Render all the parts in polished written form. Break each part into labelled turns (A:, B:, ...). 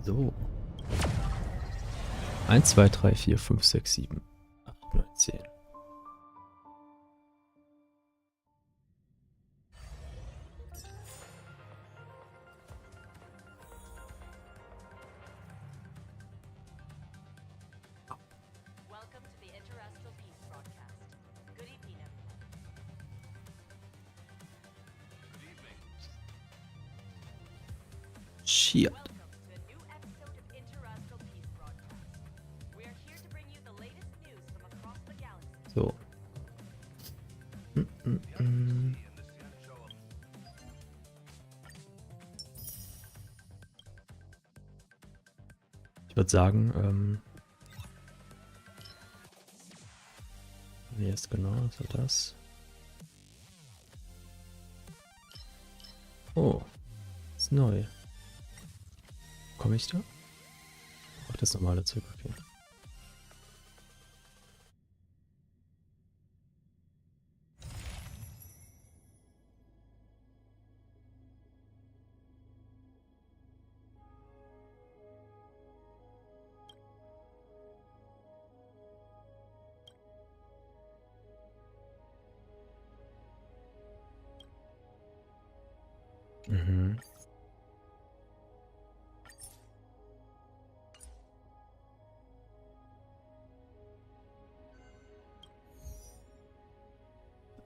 A: So. 1, 2, 3, 4, 5, 6, 7, 8, 9, 10. Shit. So. Ich würde sagen, wie ist genau, was war das? Oh, ist neu. Komme ich da? Ach, das normale Zeug, okay. Mhm.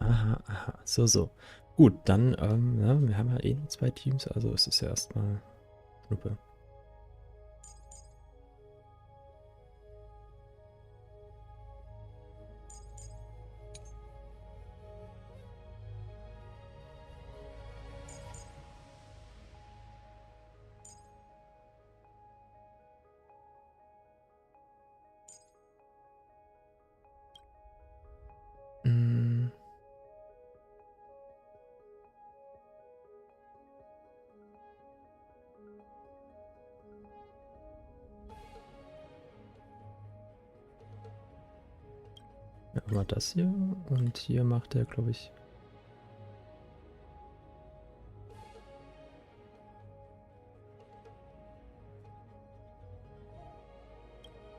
A: Aha, aha. So, so. Gut, dann, ja, wir haben ja eh nur 2 Teams, also es ist ja erstmal Schnuppe. Mm. Ja, mal das hier und hier macht er, glaube ich.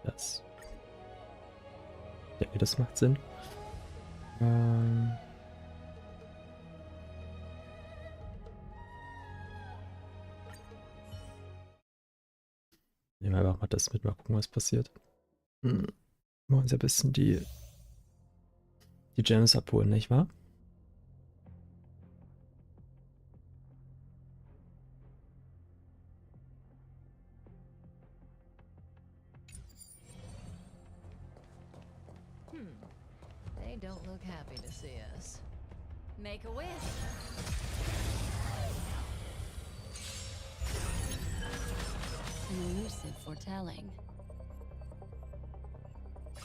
A: Das. Ich denke, das macht Sinn. Nehmen wir einfach mal das mit, mal gucken, was passiert. Wollen uns ja ein bisschen die Gems abholen, nicht wahr?
B: They don't look happy to see us. Make a wish. An elusive foretelling.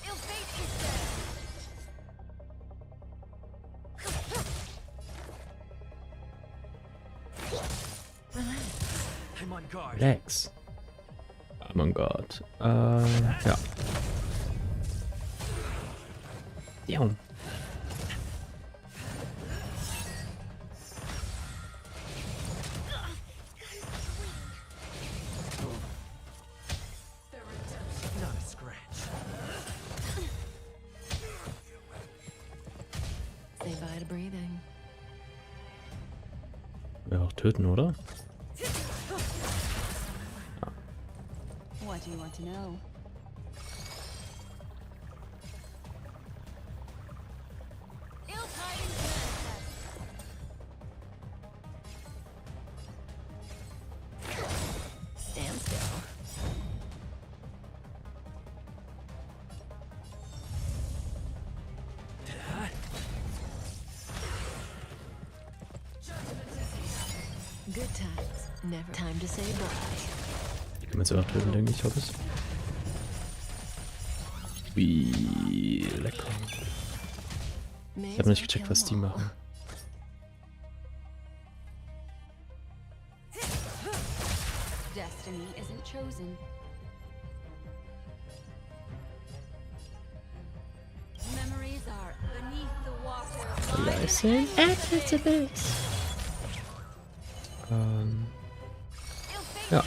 B: Ill fate is there.
C: I'm on guard.
A: Relax. Oh mein Gott. Ja. Ja.
C: Not a scratch.
B: Say bye to breathing.
A: Wir auch töten, oder?
B: What do you want to know? Stand still. Good times. Never time to say bye.
A: Die können wir jetzt auch töten, denke ich, hoffe ich. Wie lecker. Ich habe nicht gecheckt, was die machen.
B: Destiny isn't chosen. Memories are beneath the water.
A: Listen, Activities. Ja.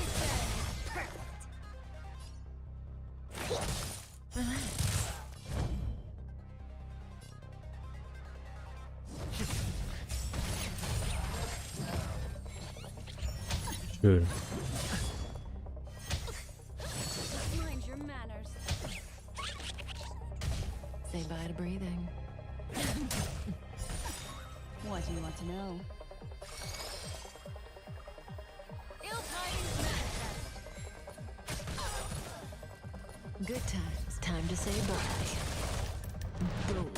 A: Schön.
B: Mind your manners. Say bye to breathing. What do you want to know? Good times. Time to say bye. Boom.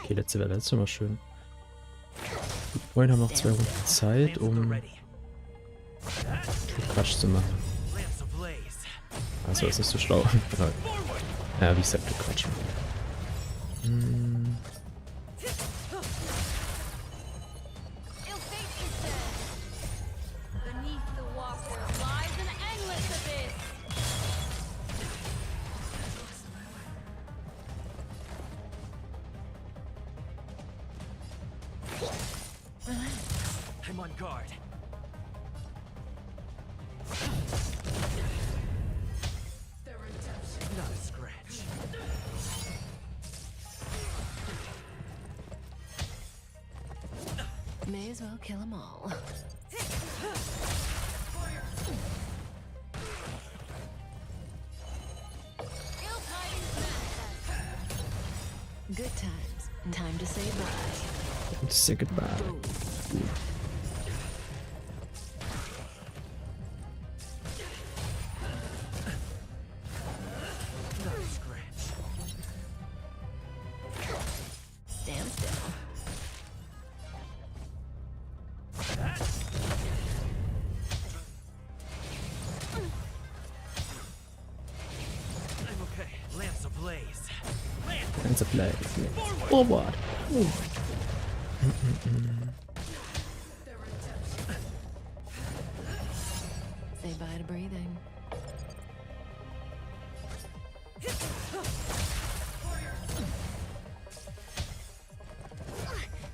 A: Okay, letzte Welle ist schon mal schön. Die Freunde haben noch 2 Runden Zeit,
C: Lamps at the
A: um
C: ready.
A: Quatsch zu machen.
C: Lamps ablaze.
A: Also ist nicht so schlau. Ja, wie gesagt, Quatsch. Hm.
B: Beneath the water lies an endless abyss.
C: I'm on guard. Not a scratch.
B: May as well kill them all. Good times. Time to say bye.
A: Und say goodbye.
C: Not a scratch.
B: Stand still.
C: I'm okay. Lamps ablaze. Lamp
A: Ganze Play. Forward.
B: Say bye to breathing.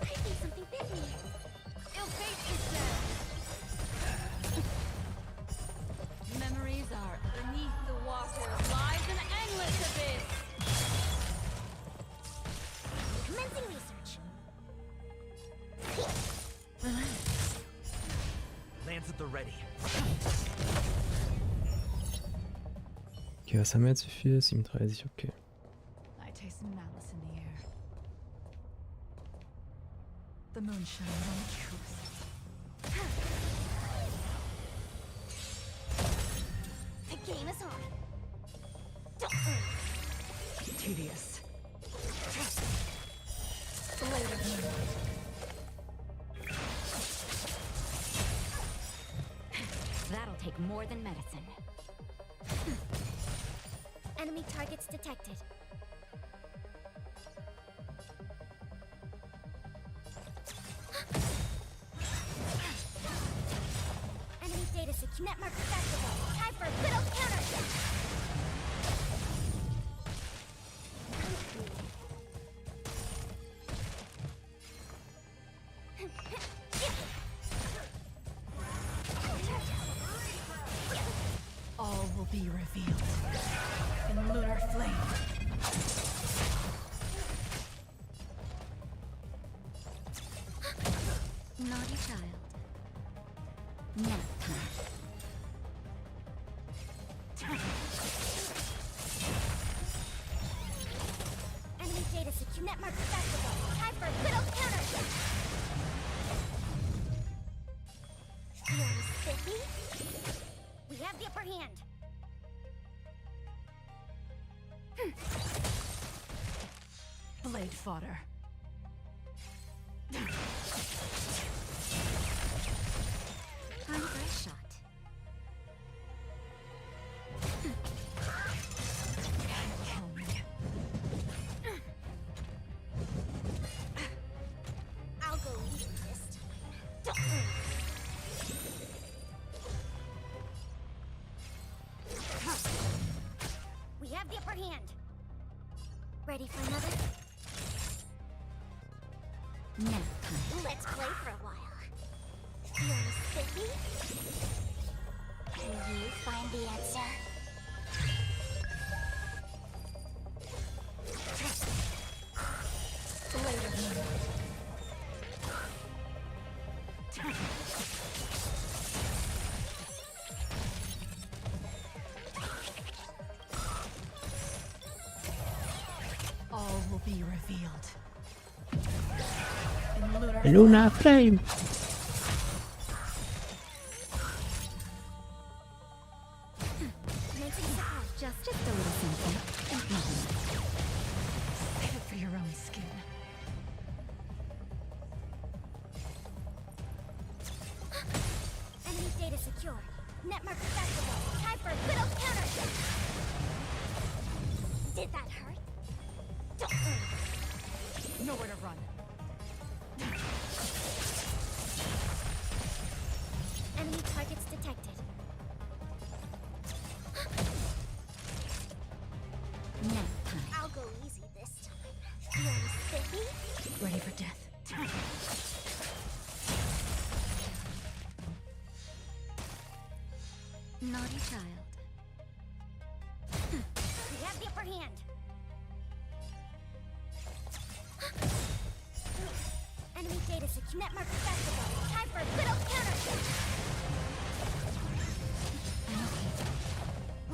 B: I think something bit me. Ill fate is dead. Memories are beneath the water lies an endless abyss. Commencing research.
C: Lamps at the ready.
A: Okay, was haben wir jetzt? Wie viel? 37, okay.
B: I taste malice in the air. The moon shines on truth. The game is on. Tedious. Blade of moonlight. That'll take more than medicine. Enemy targets detected. Enemy data secure. Netmark accessible. Time for a good old counterattack. All will be revealed in lunar flame. Naughty child. Nap time. Enemy data secure. Netmark accessible. Time for a good old counterattack. You're spiffy? We have the upper hand. Blade fodder. Time for a shot. Kill me. I'll go easy this time. We have the upper hand. Ready for another? Nap time. Let's play for a while. You're spiffy? Can you find the answer? Blade of moonlight.
D: be revealed. In lunar
A: Luna Flame.
D: just a little something. Ain't nothing. Save it for your own skin.
B: Enemy data secure. Netmark accessible. Time for a little counter. Did that hurt?
D: Nowhere to run.
B: Enemy targets detected.
D: Nap time.
B: I'll go easy this time. You understand me?
D: Ready for death.
B: Naughty child. We have the upper hand. Enemy data secure. Netmark accessible. Time for a little counter.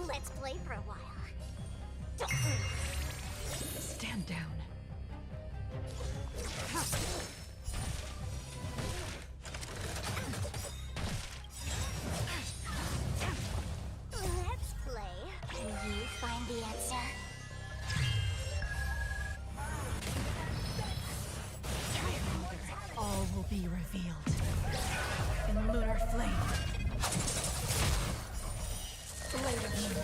B: Let's play for a while.
D: Stand down.
B: Let's play. Can you find the answer?
D: All will be revealed. In lunar flame. Blade of moon.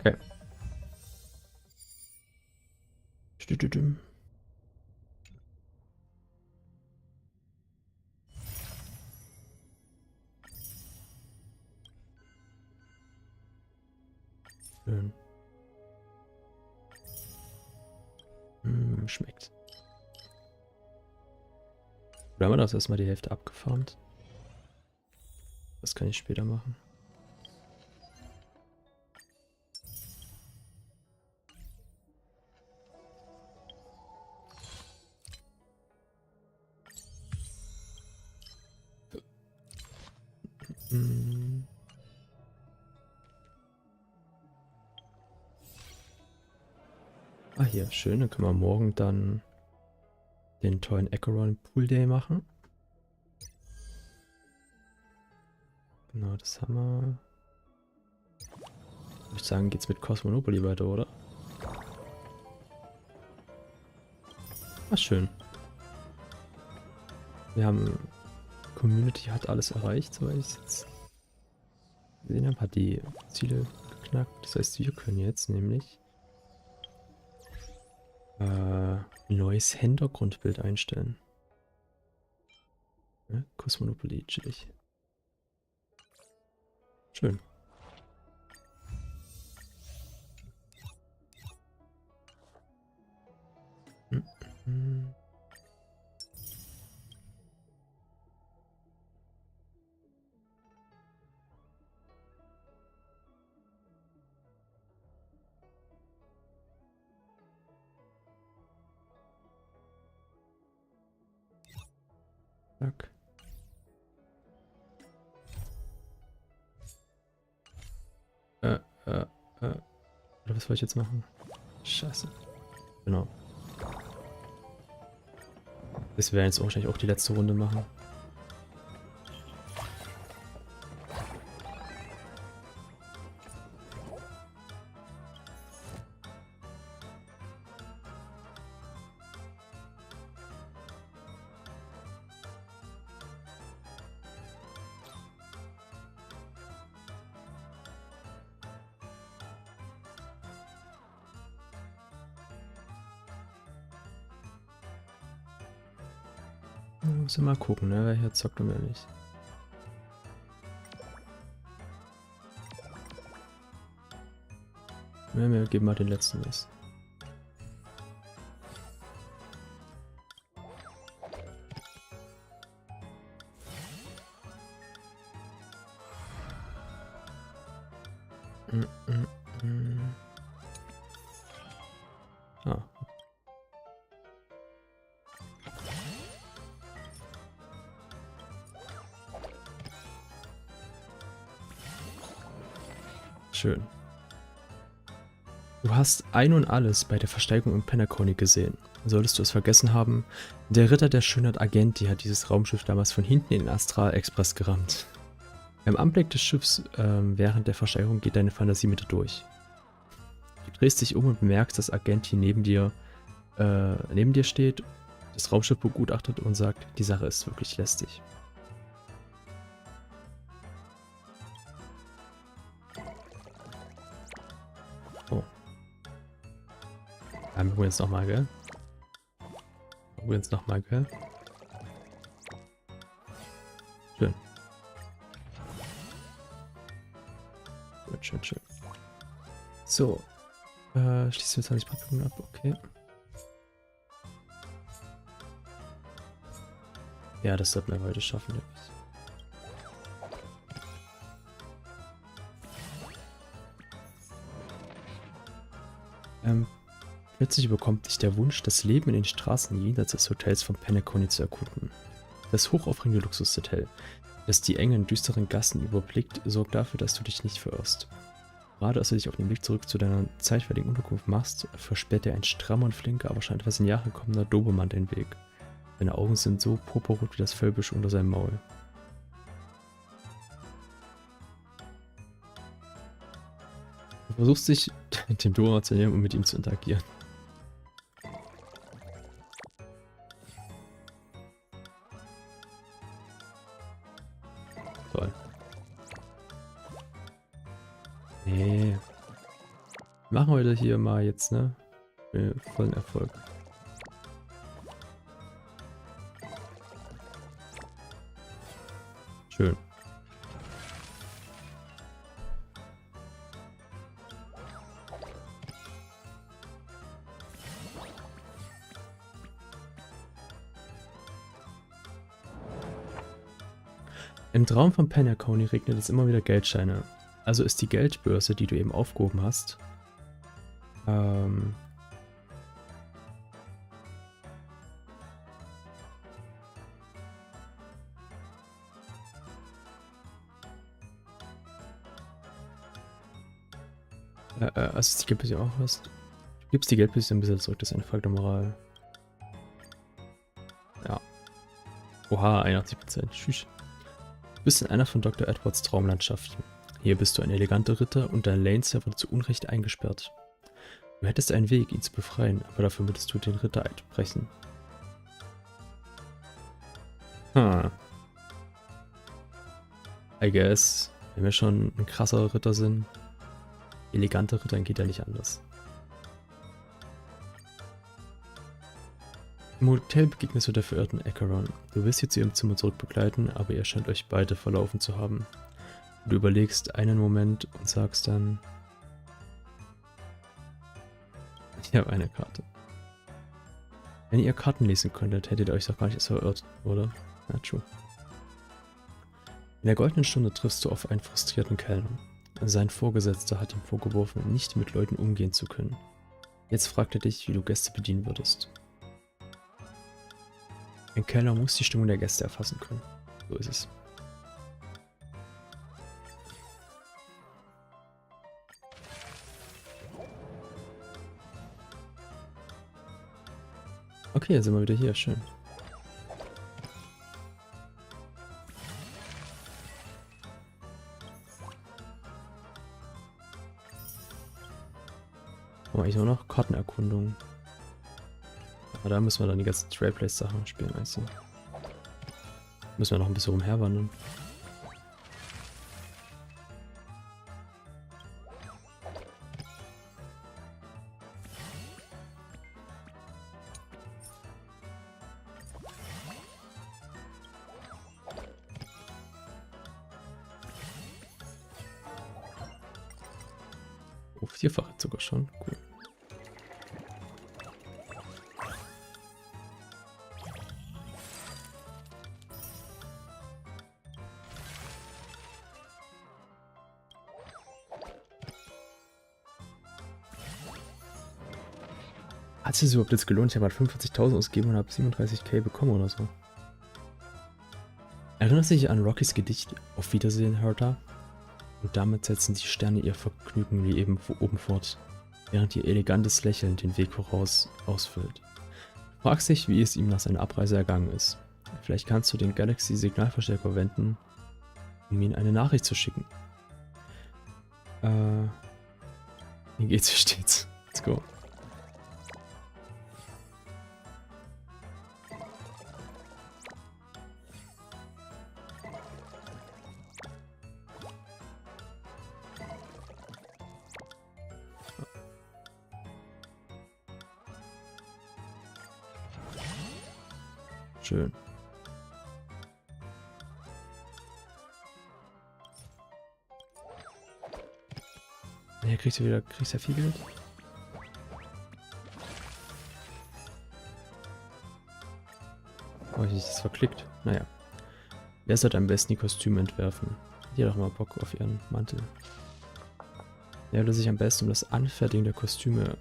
A: Okay. Tütütüm. Schön. Schmeckt. Oder haben wir das erstmal die Hälfte abgefarmt? Das kann ich später machen. Ah, hier, schön. Dann können wir morgen dann den tollen Acheron Pool Day machen. Genau, das haben wir. Ich würde sagen, geht's mit Cosmonopoly weiter, oder? Ah, schön. Wir haben. Community hat alles erreicht, soweit ich es jetzt gesehen habe. Hat die Ziele geknackt. Das heißt, wir können jetzt nämlich neues Hintergrundbild einstellen. Ja, Cosmonopoly, chillig. Schön. Zack. Oder was soll ich jetzt machen? Scheiße. Genau. Das werden jetzt wahrscheinlich auch die letzte Runde machen. Muss mal gucken, ne, wer hier zockt und wer nicht. Ja, wir geben mal den letzten was. Ah. Schön. Du hast ein und alles bei der Versteigerung im Pennacony gesehen. Solltest du es vergessen haben, der Ritter der Schönheit Agenti hat dieses Raumschiff damals von hinten in den Astral-Express gerammt. Beim Anblick des Schiffs während der Versteigerung geht deine Fantasie mit dir durch. Du drehst dich um und bemerkst, dass Agenti neben dir steht, das Raumschiff begutachtet und sagt, die Sache ist wirklich lästig. Oh. Dann probieren wir es nochmal, gell? Schön. Schön. So. Schließen wir 20 Packungen ab, okay. Ja, das sollten wir heute schaffen, denke ich. Plötzlich überkommt dich der Wunsch, das Leben in den Straßen jenseits des Hotels von Pennacony zu erkunden. Das hochaufregende Luxushotel, das die engen, düsteren Gassen überblickt, sorgt dafür, dass du dich nicht verirrst. Gerade als du dich auf den Weg zurück zu deiner zeitweiligen Unterkunft machst, versperrt dir ein strammer und flinker, aber schon etwas in Jahre kommender Dobermann den Weg. Seine Augen sind so purpurrot wie das Fellbüsch unter seinem Maul. Du versuchst dich dem Dobermann zu nehmen und mit ihm zu interagieren. Toll. Nee. Machen wir das hier mal jetzt, ne? Vollen Erfolg. Schön. Im Traum von Pennacony regnet es immer wieder Geldscheine. Also ist die Geldbörse, die du eben aufgehoben hast, also ist die Geldbörse auch was? Du gibst die Geldbörse im Besitz zurück, das ist eine Frage der Moral. Ja. Oha, 81%. Tschüss. Du bist in einer von Dr. Edwards Traumlandschaften. Hier bist du ein eleganter Ritter und dein Laneser wurde zu Unrecht eingesperrt. Du hättest einen Weg, ihn zu befreien, aber dafür würdest du den Rittereid brechen. I guess, wenn wir schon ein krasser Ritter sind, eleganter Ritter, dann geht ja nicht anders. Im Hotel begegnest du der verirrten Acheron. Du willst sie zu ihrem Zimmer zurückbegleiten, aber ihr scheint euch beide verlaufen zu haben. Du überlegst einen Moment und sagst dann: Ich habe eine Karte. Wenn ihr Karten lesen könntet, hättet ihr euch doch gar nicht erst verirrt, oder? Na, true. In der goldenen Stunde triffst du auf einen frustrierten Kellner. Sein Vorgesetzter hat ihm vorgeworfen, nicht mit Leuten umgehen zu können. Jetzt fragt er dich, wie du Gäste bedienen würdest. Ein Kellner muss die Stimmung der Gäste erfassen können. So ist es. Okay, jetzt sind wir wieder hier. Schön. Oh, eigentlich nur noch Kartenerkundung. Aber da müssen wir dann die ganzen Trailplace-Sachen spielen, meinst du? Müssen wir noch ein bisschen rumherwandern. Oh, vierfache sogar schon. Cool. Hat es sich überhaupt jetzt gelohnt? Ich habe halt 45.000 ausgegeben und habe 37.000 bekommen oder so. Erinnerst du dich an Rockys Gedicht Auf Wiedersehen, Hertha? Und damit setzen die Sterne ihr Vergnügen wie eben oben fort, während ihr elegantes Lächeln den Weg voraus ausfüllt. Du fragst dich, wie es ihm nach seiner Abreise ergangen ist. Vielleicht kannst du den Galaxy-Signalverstärker wenden, um ihm eine Nachricht zu schicken. Wie geht's, wie steht's? Let's go. Schön. Ja, kriegst du ja viel Geld? Oh, ich das verklickt. Naja. Wer sollte am besten die Kostüme entwerfen? Die hat doch mal Bock auf ihren Mantel. Wer würde sich am besten um das Anfertigen der Kostüme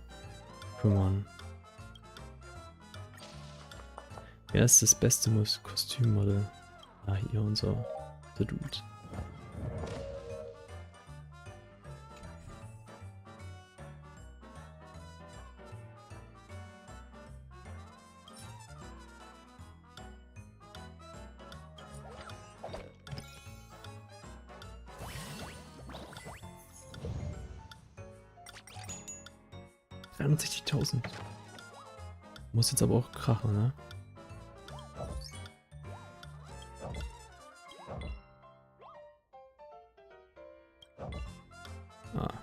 A: kümmern? Wer ist das beste Kostümmodel? Ah, hier unser Dude. $360.000. Muss jetzt aber auch krachen, ne? Ah.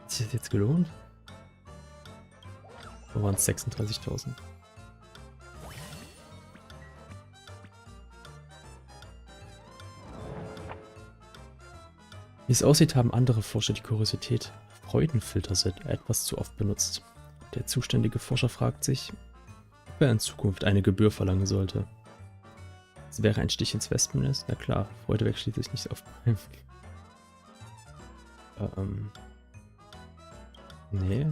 A: Hat sich das jetzt gelohnt? Oder waren es 36.000? Wie es aussieht, haben andere Forscher die Kuriosität Freudenfilter-Set etwas zu oft benutzt. Der zuständige Forscher fragt sich, ob er in Zukunft eine Gebühr verlangen sollte. Es wäre ein Stich ins Wespennest? Na klar, Freude weg schließlich nicht auf. Nee.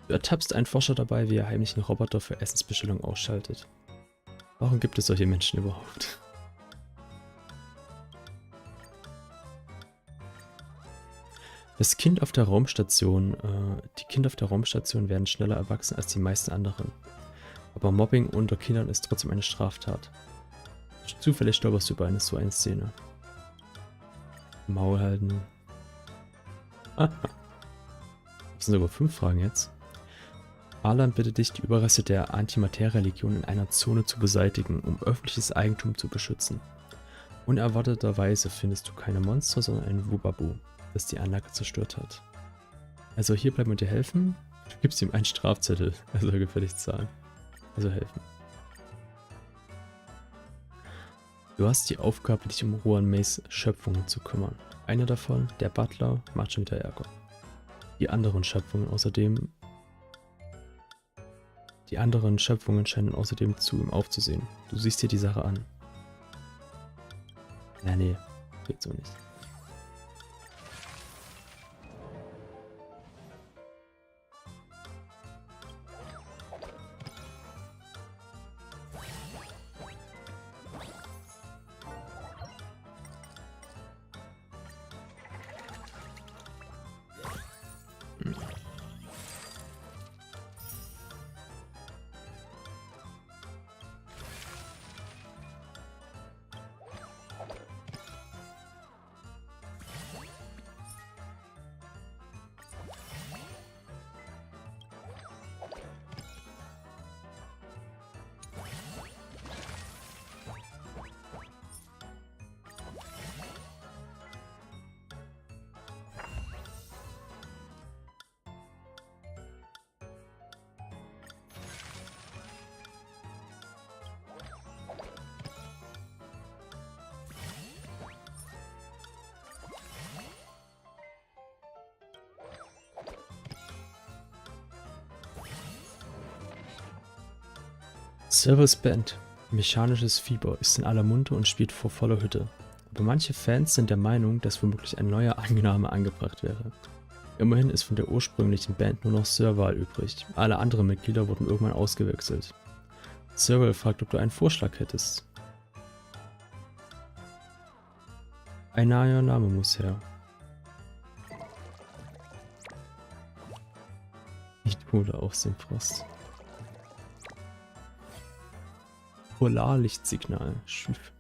A: Du ertappst einen Forscher dabei, wie er heimlich einen Roboter für Essensbestellung ausschaltet. Warum gibt es solche Menschen überhaupt? Das Kind auf der Raumstation, die Kinder auf der Raumstation werden schneller erwachsen als die meisten anderen. Aber Mobbing unter Kindern ist trotzdem eine Straftat. Zufällig stolperst du über so eine Szene. Maul halten. Das sind sogar 5 Fragen jetzt. Alan bittet dich, die Überreste der Antimateria-Legion in einer Zone zu beseitigen, um öffentliches Eigentum zu beschützen. Unerwarteterweise findest du keine Monster, sondern ein Wubabu, das die Anlage zerstört hat. Also hier bleiben und dir helfen. Du gibst ihm einen Strafzettel, er soll gefälligst zahlen. Also helfen. Du hast die Aufgabe, dich um Juan Mays Schöpfungen zu kümmern. Eine davon, der Butler, macht schon wieder Ärger. Die anderen Schöpfungen scheinen außerdem zu ihm aufzusehen. Du siehst dir die Sache an. Ja, nee, geht so nicht. Servus Band. Mechanisches Fieber ist in aller Munde und spielt vor voller Hütte. Aber manche Fans sind der Meinung, dass womöglich ein neuer Einnahme angebracht wäre. Immerhin ist von der ursprünglichen Band nur noch Serval übrig. Alle anderen Mitglieder wurden irgendwann ausgewechselt. Serval fragt, ob du einen Vorschlag hättest. Ein neuer Name muss her. Nicht Pole aus dem Frost. Polarlichtsignal. Schiff.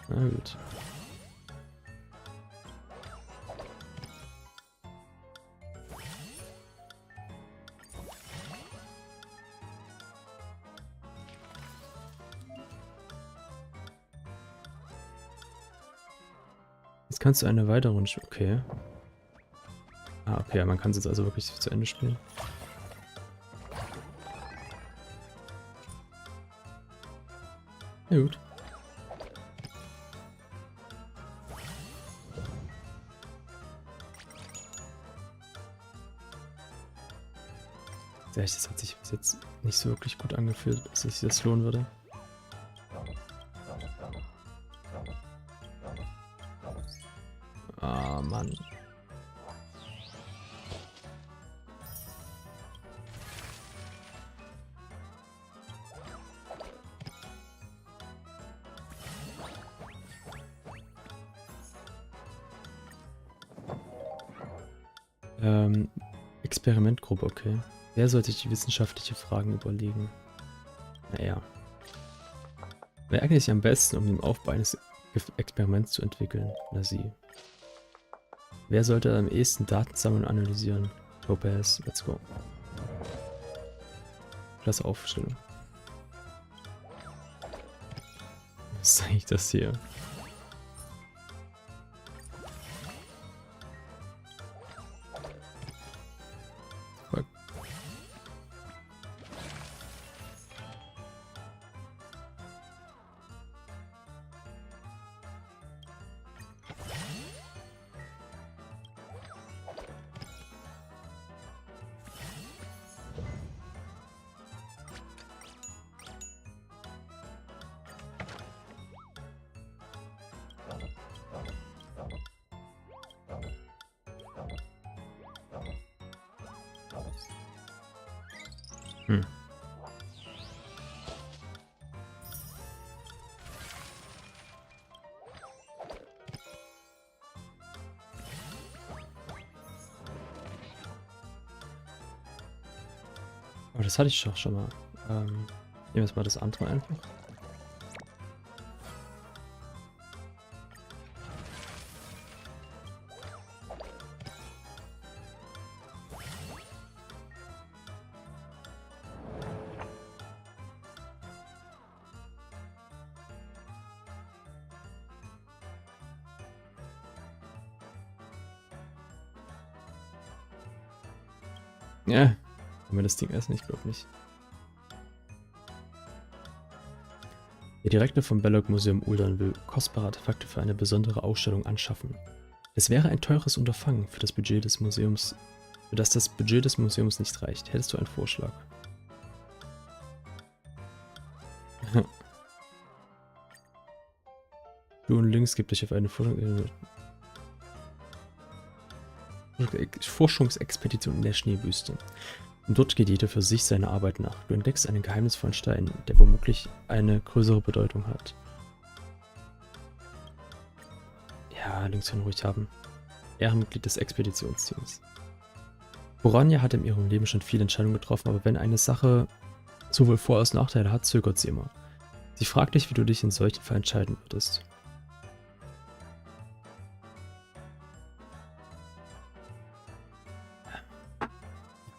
A: Na gut. Jetzt kannst du eine weitere Runde spielen. Okay. Ah, okay, man kann es jetzt also wirklich zu Ende spielen. Ja, gut. Das hat sich bis jetzt nicht so wirklich gut angefühlt, dass sich das lohnen würde. Ah, Mann. Experimentgruppe, okay. Wer sollte sich die wissenschaftliche Fragen überlegen? Naja. Wer eignet sich am besten, um den Aufbau eines Experiments zu entwickeln? Na sie. Wer sollte am ehesten Daten sammeln und analysieren? Topaz, let's go. Klasse Aufstellung. Was ist eigentlich das hier? Fuck. Hm. Aber das hatte ich doch schon mal. Nehmen wir jetzt mal das andere einfach. Ja, haben wir das Ding essen? Ich glaube nicht. Der Direktor vom Belloc Museum Uldern will kostbare Artefakte für eine besondere Ausstellung anschaffen. Es wäre ein teures Unterfangen für das Budget des Museums, für das das Budget des Museums nicht reicht. Hättest du einen Vorschlag? Du und Links gibt dich auf eine Forschungsexpedition in der Schneewüste. Und dort geht jeder für sich seine Arbeit nach. Du entdeckst einen geheimnisvollen Stein, der womöglich eine größere Bedeutung hat. Ja, Links können ruhig haben. Ehrenmitglied des Expeditionsteams. Orania hat in ihrem Leben schon viele Entscheidungen getroffen, aber wenn eine Sache sowohl Vor- als auch Nachteile hat, zögert sie immer. Sie fragt dich, wie du dich in solchen Fall entscheiden würdest.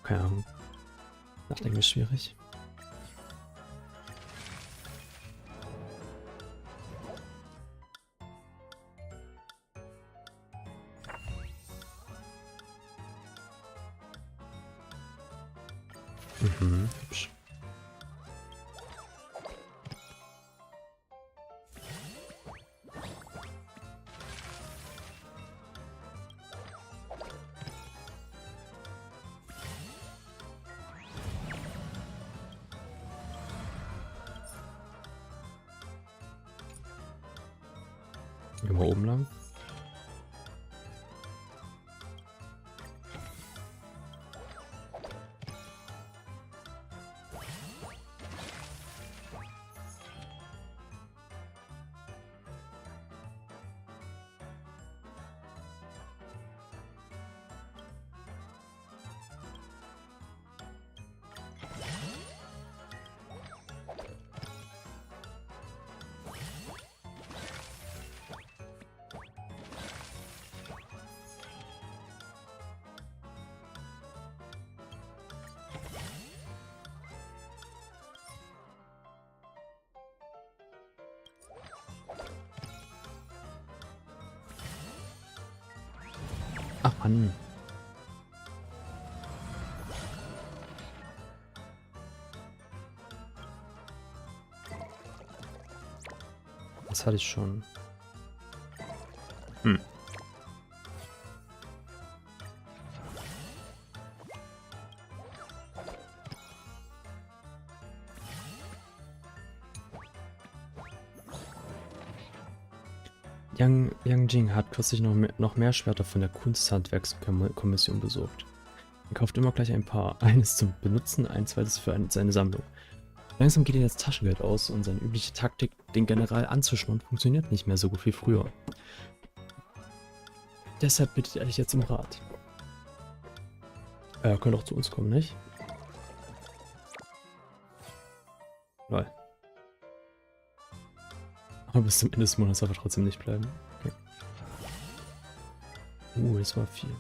A: Keine Ahnung. Nachdenken ist schwierig. Mhm, hübsch. Gehen wir oben lang. Ach Mann. Das hatte ich schon. Hm. Yang Jing hat kürzlich noch mehr Schwerter von der Kunsthandwerkskommission besorgt. Er kauft immer gleich ein paar. Eines zum Benutzen, ein zweites für seine Sammlung. Langsam geht ihm das Taschengeld aus und seine übliche Taktik, den General anzuschnurren, funktioniert nicht mehr so gut wie früher. Deshalb bittet er dich jetzt um Rat. Er könnte auch zu uns kommen, nicht? Lol. Aber bis zum Ende des Monats darf er trotzdem nicht bleiben. Okay. Das war viel.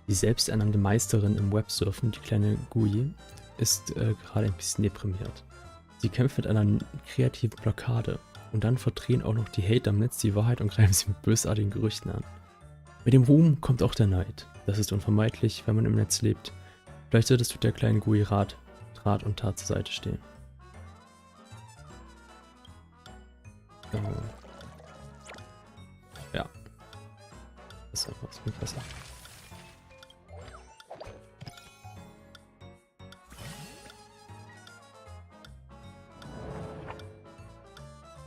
A: Die selbsternannte Meisterin im Websurfen, die kleine Gui, ist gerade ein bisschen deprimiert. Sie kämpft mit einer kreativen Blockade und dann verdrehen auch noch die Hater im Netz die Wahrheit und greifen sie mit bösartigen Gerüchten an. Mit dem Ruhm kommt auch der Neid. Das ist unvermeidlich, wenn man im Netz lebt. Vielleicht solltest du der kleinen Gui Rat und Tat zur Seite stehen. Ja. Das ist besser.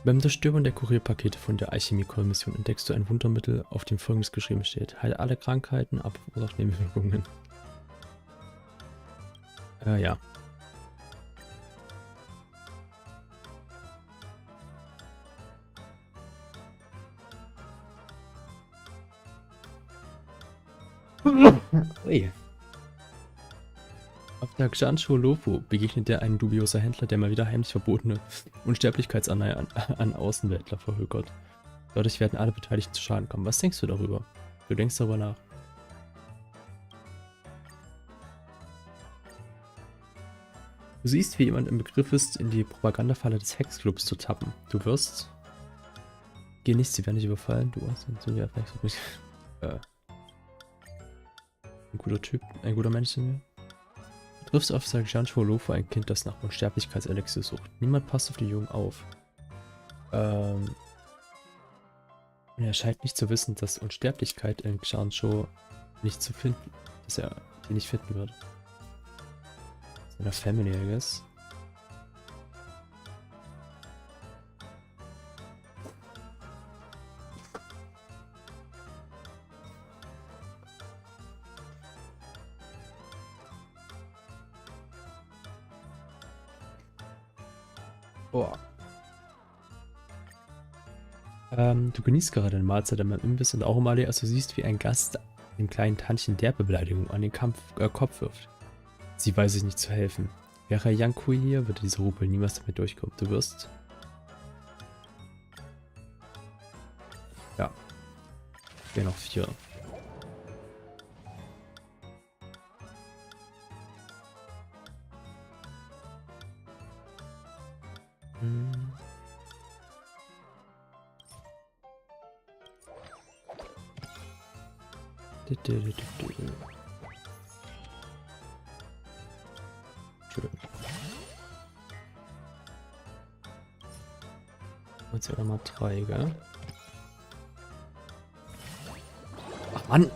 A: Beim Zerstören der Kurierpakete von der Alchemie-Kommission entdeckst du ein Wundermittel, auf dem Folgendes geschrieben steht: Heilt alle Krankheiten, aber verursacht Nebenwirkungen. Ja. Ui. Auf der Xianzhou Lofu begegnet dir ein dubioser Händler, der mal wieder heimlich verbotene Unsterblichkeitsanleihe an Außenweltler verhökert. Dadurch werden alle Beteiligten zu Schaden kommen. Was denkst du darüber? Du denkst darüber nach. Du siehst, wie jemand im Begriff ist, in die Propagandafalle des Hexclubs zu tappen. Du wirst... Geh nicht, sie werden dich überfallen. Du hast so ja vielleicht nicht. Ein guter Typ, ein guter Mensch sind wir. Du triffst auf der Xianzhou Lofu ein Kind, das nach Unsterblichkeitselixier sucht. Niemand passt auf die Jungen auf. Er scheint nicht zu wissen, dass Unsterblichkeit in Xianzhou nicht zu finden, dass er die nicht finden wird. Seiner Family, I guess. Boah. Du genießt gerade eine Mahlzeit an meinem Imbiss und auch mal, als du siehst, wie ein Gast dem kleinen Tantchen derbe Beleidigung an den Kopf wirft. Sie weiß sich nicht zu helfen. Wäre Yang Kui hier, würde dieser Rupel niemals damit durchkommen. Du wirst... Ja. Okay, noch 4. Schön. Jetzt ja mal 3, gell? Ach Mann!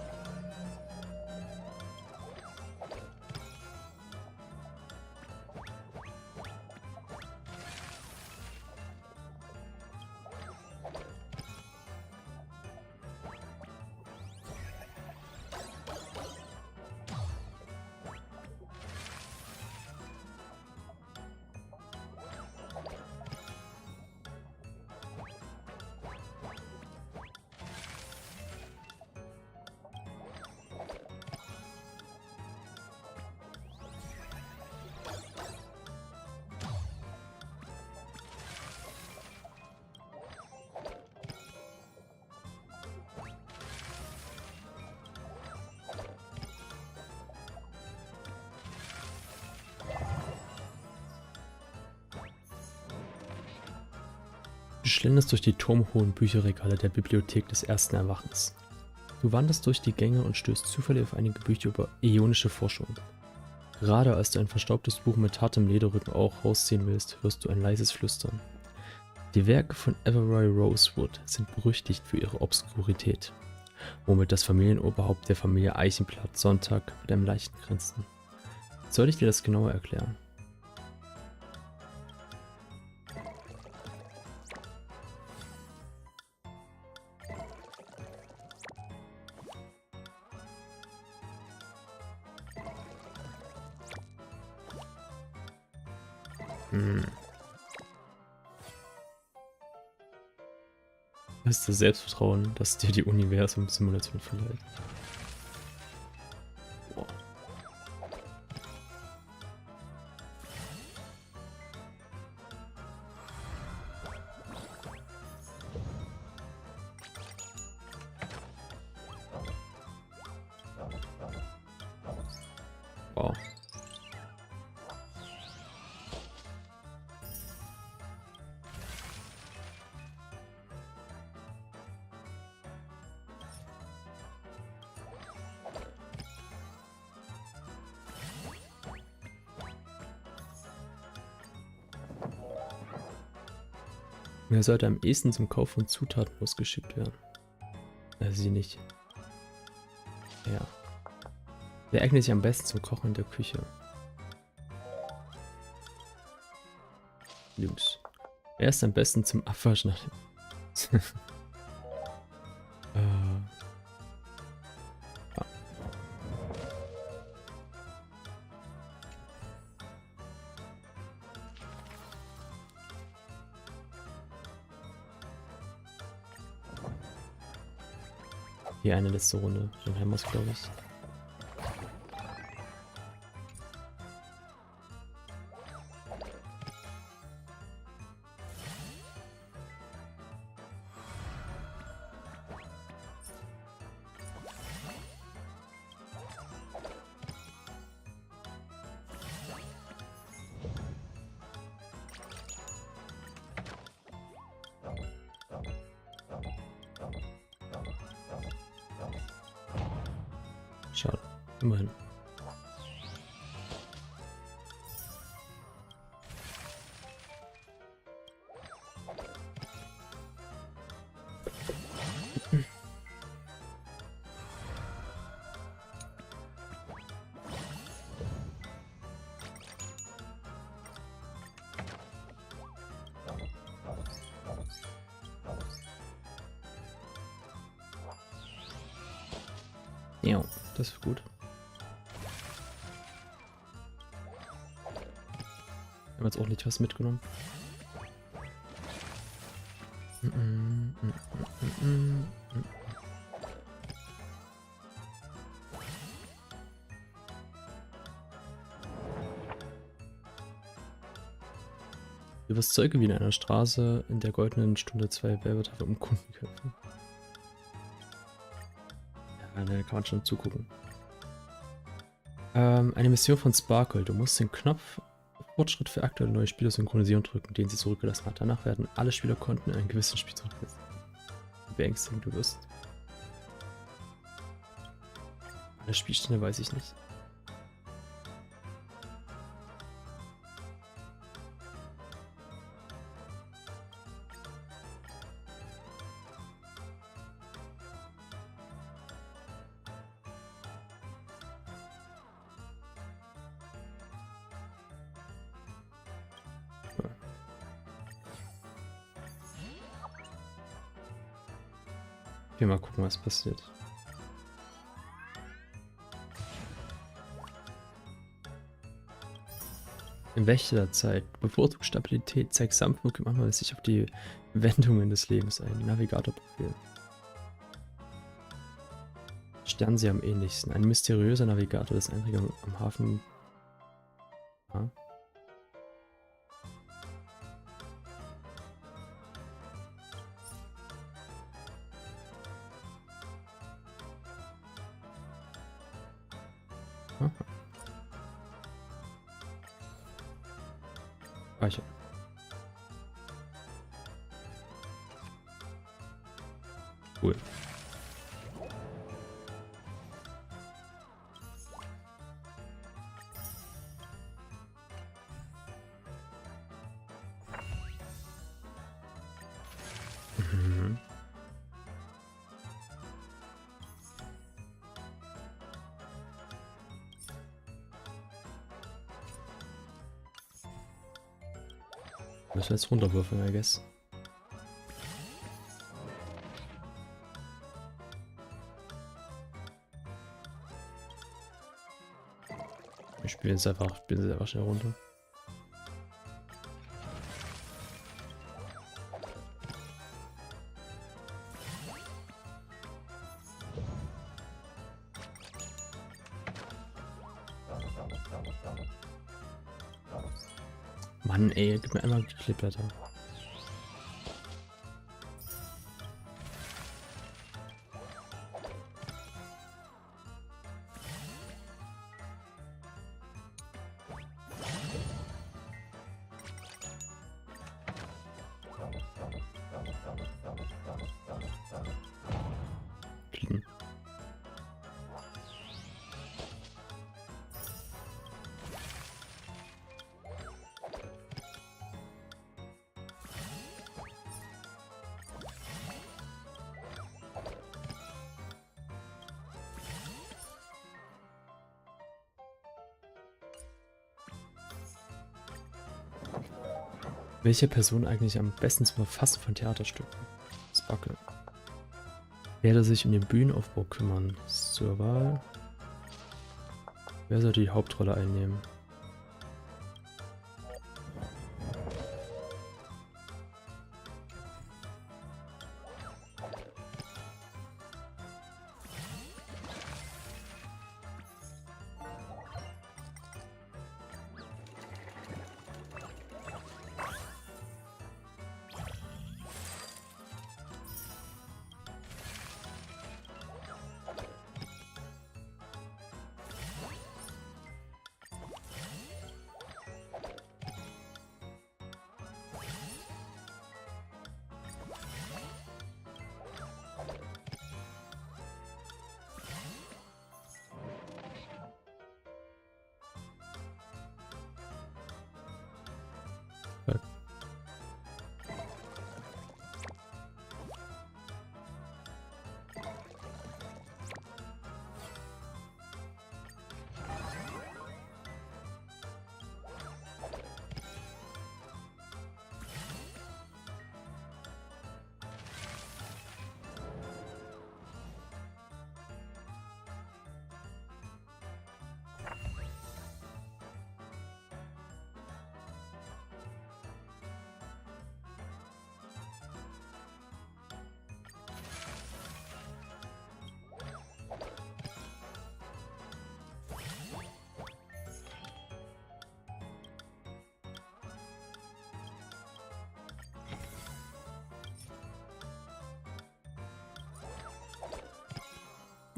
A: Du schlenderst durch die turmhohen Bücherregale der Bibliothek des ersten Erwachens. Du wanderst durch die Gänge und stößt zufällig auf einige Bücher über äonische Forschung. Gerade als du ein verstaubtes Buch mit hartem Lederrücken auch rausziehen willst, hörst du ein leises Flüstern. Die Werke von Everroy Rosewood sind berüchtigt für ihre Obskurität, womit das Familienoberhaupt der Familie Eichenblatt Sonntag mit einem leichten Grinsen. Soll ich dir das genauer erklären? Das ist das Selbstvertrauen, das dir die Universum-Simulation verleiht. Boah. Wow. Wer sollte am ehesten zum Kauf von Zutaten losgeschickt werden? Sie nicht. Ja. Wer eignet sich am besten zum Kochen in der Küche? Jungs. Wer ist am besten zum Abwaschen nach dem... ja. Hier eine letzte Runde. Dann haben wir es, glaube ich. Schade. Immerhin. Ja, das ist gut. Wir haben jetzt auch nicht was mitgenommen. Du wirst Zeuge wie in einer Straße in der goldenen Stunde 2 Werbetafel um Kunden kämpfen. Ja, da kann man schon zugucken. Eine Mission von Sparkle. Du musst den Knopf Fortschritt für aktuelle neue Spieler synchronisieren drücken, den sie zurückgelassen hat. Danach werden alle Spielerkonten in einem gewissen Spiel zurückgelassen. Wie beängstigend du wirst. Alle Spielstände weiß ich nicht. Okay, mal gucken, was passiert. In welcher Zeit? Bevorzugt Stabilität, zeigt Sanftmut, manchmal sich auf die Wendungen des Lebens ein. Navigatorprofil. Sternsee am ähnlichsten. Ein mysteriöser Navigator des Einträgers am Hafen. Ja. Speichern. Cool. Mhm. Müssen wir jetzt runterwürfeln, I guess. Wir spielen jetzt einfach schnell runter. Mann, ey, gib mir einmal die Kleeblätter. Klicken. Welche Person eigentlich am besten zum Verfassen von Theaterstücken? Sparkle. Werde sich um den Bühnenaufbau kümmern. Zur Wahl. Wer soll die Hauptrolle einnehmen?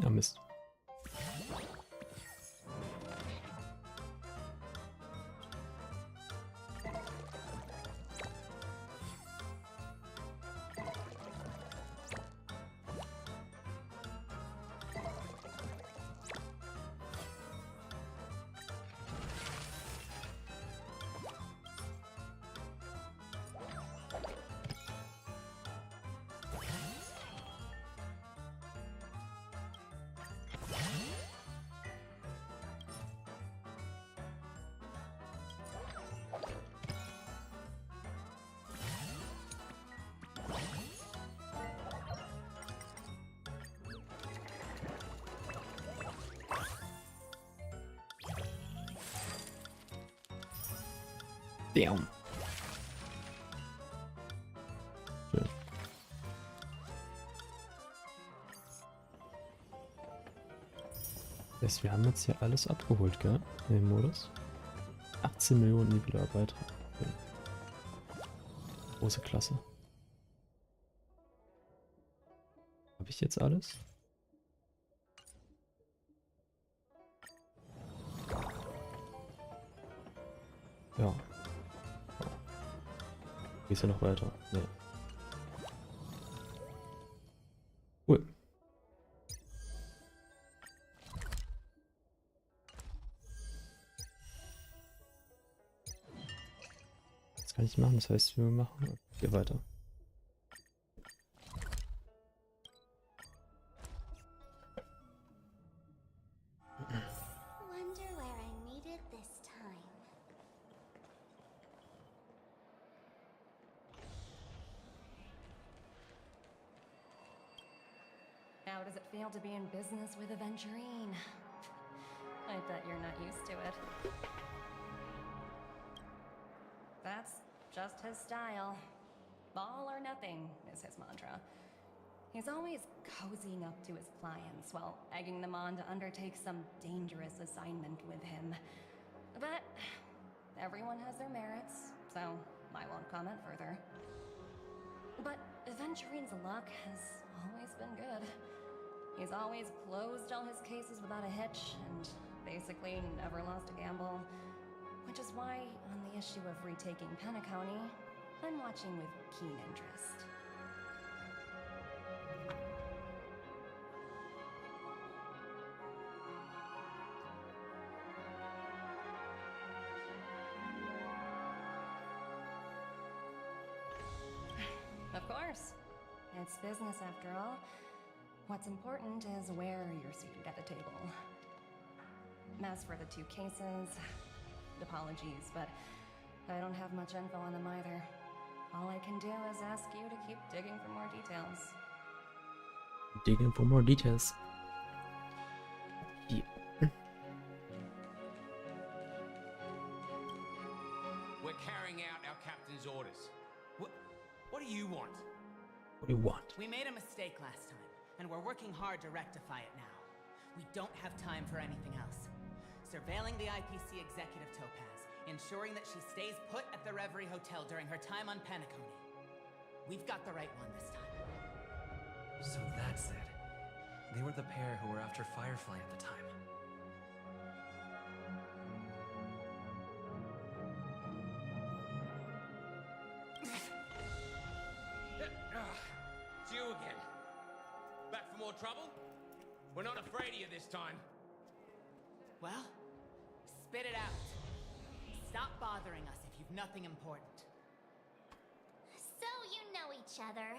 A: Ah, Mist. Damn. Schön. Wir haben jetzt hier alles abgeholt, gell? In dem Modus. 18 Millionen Individualbeitrag. Okay. Große Klasse. Habe ich jetzt alles? Ja. Gehst du noch weiter? Nee. Das kann ich machen, das heißt, wir machen. Okay, weiter.
B: Wonder where I made it this time.
D: How does it feel to be in business with Aventurine? I bet you're not used to it. That's just his style. All or nothing is his mantra. He's always cozying up to his clients while egging them on to undertake some dangerous assignment with him. But everyone has their merits, so I won't comment further. But Aventurine's luck has always been good. He's always closed all his cases without a hitch and basically never lost a gamble. Which is why, on the issue of retaking Pennacony, I'm watching with keen interest. Of course. It's business after all. What's important is where you're seated at the table. As for the two cases, apologies, but I don't have much info on them either. All I can do is ask you to keep digging for more details.
A: Digging for more details. Yeah.
E: We're carrying out our captain's orders. What do you want?
A: What do you want?
F: We made a mistake last time, and we're working hard to rectify it now. We don't have time for anything else. Surveilling the IPC executive Topaz, ensuring that she stays put at the Reverie Hotel during her time on Pennacony. We've got the right one this time.
C: So that's it. They were the pair who were after Firefly at the time.
E: It's you again. Back for more trouble? We're not afraid of you this time.
F: Well, spit it out. Stop bothering us if you've nothing important.
B: So you know each other.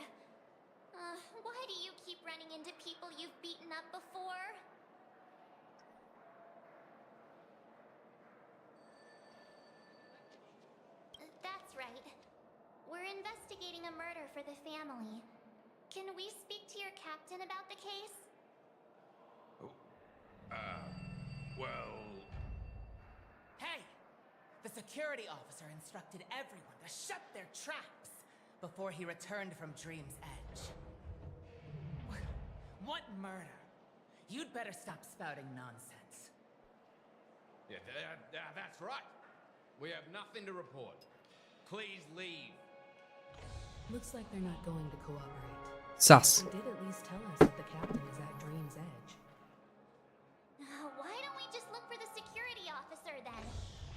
B: Why do you keep running into people you've beaten up before? That's right. We're investigating a murder for the family. Can we speak to your captain about the case?
E: Well...
F: Hey! The security officer instructed everyone to shut their traps before he returned from Dream's Edge. What murder? You'd better stop spouting nonsense.
E: Yeah, that's right. We have nothing to report. Please leave.
G: Looks like they're not going to cooperate.
A: Sus.
G: They did at least tell us that the captain is at Dream's Edge.
B: Why don't we just look for the security officer then?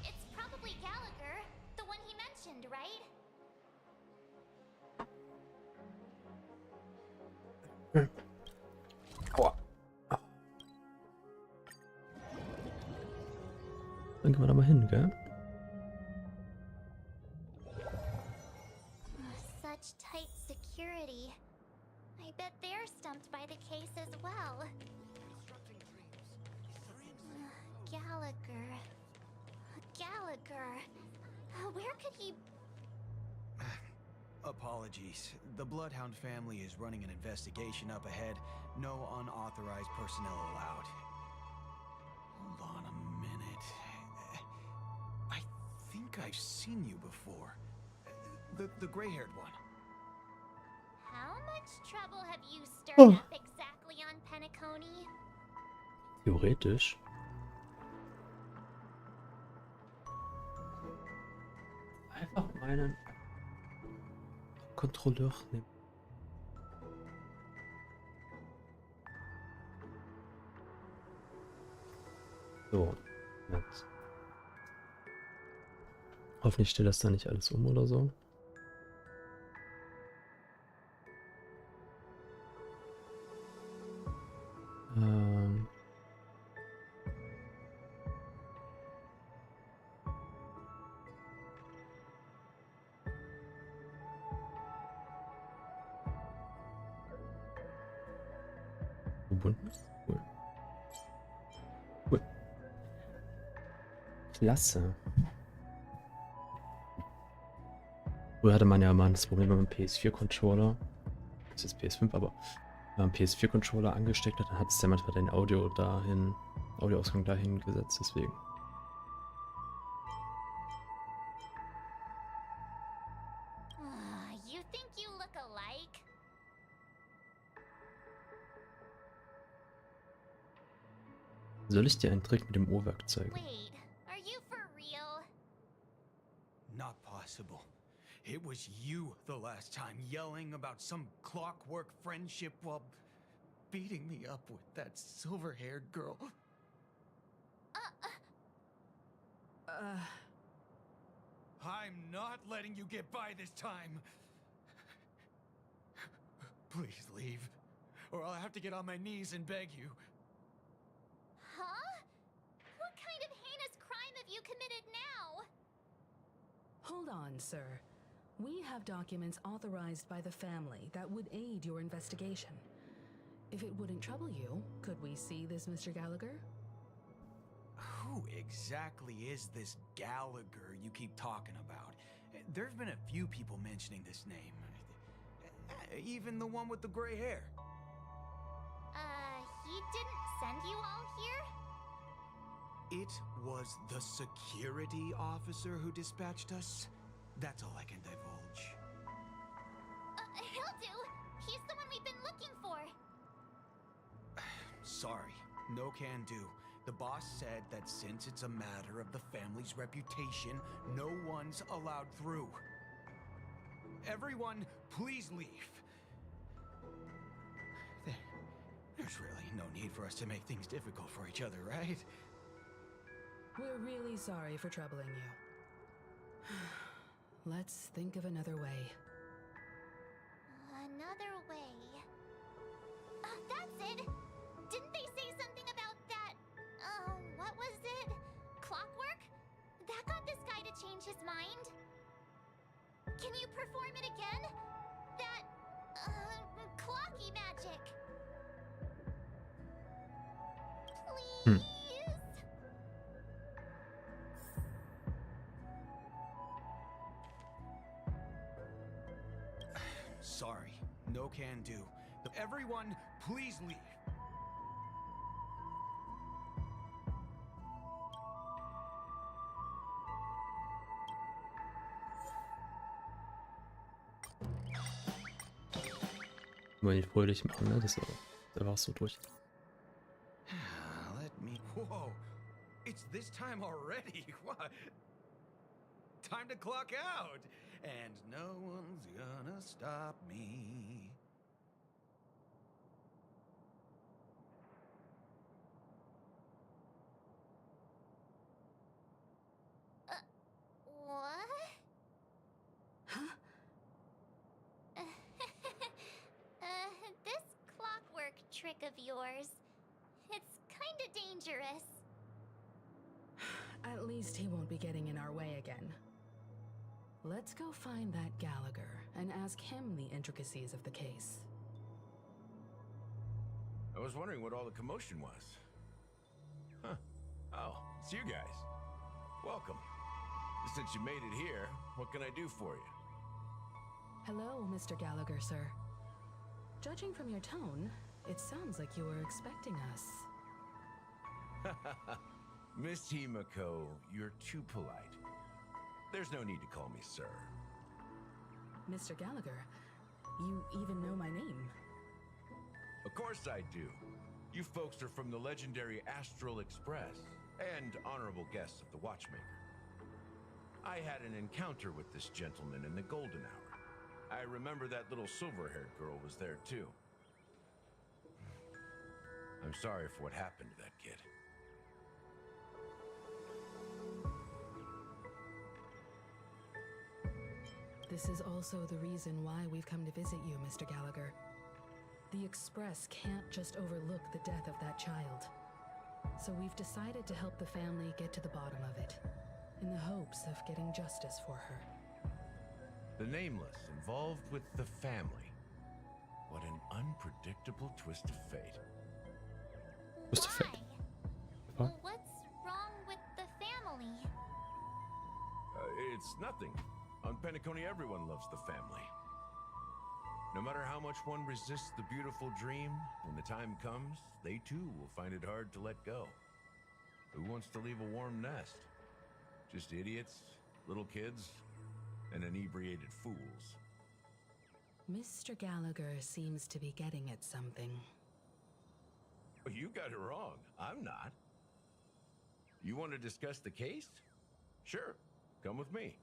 B: It's probably Gallagher, the one he mentioned, right?
A: Aua. Dann gehen wir da mal hin, gell?
B: Such tight security. I bet they're stumped by the case as well. Gallagher. Gallagher. Where could he...
H: Apologies. The Bloodhound family is running an investigation up ahead. No unauthorized personnel allowed. Hold on a minute. I think I've seen you before. The gray-haired one.
B: How much trouble have you stirred
A: Oh.
B: up exactly on Pennacony?
A: Theoretisch. Einfach meinen Kontrolleur nehmen. So, jetzt. Hoffentlich stellt das da nicht alles um oder so. Ähm. verbunden ist. Cool. Cool. Klasse. Früher hatte man ja mal das Problem, wenn man einen PS4-Controller, das ist PS5, aber wenn man einen PS4-Controller angesteckt hat, dann hat es ja manchmal den Audioausgang dahin gesetzt, deswegen.
B: You think you look alike?
A: Soll ich dir einen Trick mit dem Uhrwerk zeigen?
B: Wait, are you for real?
H: Not possible. It was you the last time, yelling about some clockwork friendship while beating me up with that silver-haired girl. I'm not letting you get by this time. Please leave, or I'll have to get on my knees and beg you.
B: Huh? What kind of heinous crime have you committed now?
G: Hold on, sir. We have documents authorized by the family that would aid your investigation. If it wouldn't trouble you, could we see this Mr. Gallagher?
H: Who exactly is this Gallagher you keep talking about? There's been a few people mentioning this name. Even the one with the gray hair.
B: He didn't send you all here?
H: It was the security officer who dispatched us. That's all I can divulge.
B: He'll do. He's the one we've been looking for.
H: Sorry, no can do. The boss said that since it's a matter of the family's reputation, no one's allowed through. Everyone, please leave. There's really no need for us to make things difficult for each other, right?
G: We're really sorry for troubling you. Let's think of another way.
B: Another way. That's it! Didn't they say something about that? What was it? Clockwork? That got this guy to change his mind? Can you perform it again? That, clocky magic. Please?
H: Sorry, no can do. Everyone, please leave.
A: Wollen nicht fröhlich machen, ne? Da war es so durch.
H: Let me. Whoa! It's this time already. What? Time to clock out, and no one's gonna stop me.
B: What?
G: Huh?
B: This clockwork trick of yours, it's kinda dangerous.
G: At least he won't be getting in our way again. Let's go find that Gallagher and ask him the intricacies of the case.
I: I was wondering what all the commotion was. Huh. Oh, it's you guys. Welcome. Since you made it here, what can I do for you?
G: Hello, Mr. Gallagher, sir. Judging from your tone, it sounds like you were expecting us.
I: Miss Himiko, you're too polite. There's no need to call me sir.
G: Mr. Gallagher, you even know my name.
I: Of course I do. You folks are from the legendary Astral Express and honorable guests of the Watchmaker. I had an encounter with this gentleman in the Golden Hour. I remember that little silver-haired girl was there too. I'm sorry for what happened to that kid.
G: This is also the reason why we've come to visit you, Mr. Gallagher. The Express can't just overlook the death of that child. So we've decided to help the family get to the bottom of it, in the hopes of getting justice for her.
I: The Nameless involved with the family. What an unpredictable twist of fate.
A: Was the
B: Why?
A: fake? What?
B: What's wrong with the family?
I: It's nothing. On Pennacone, everyone loves the family. No matter how much one resists the beautiful dream, when the time comes, they too will find it hard to let go. Who wants to leave a warm nest? Just idiots, little kids, and inebriated fools.
G: Mr. Gallagher seems to be getting at something.
I: You got it wrong. I'm not. You want to discuss the case? Sure, come with me.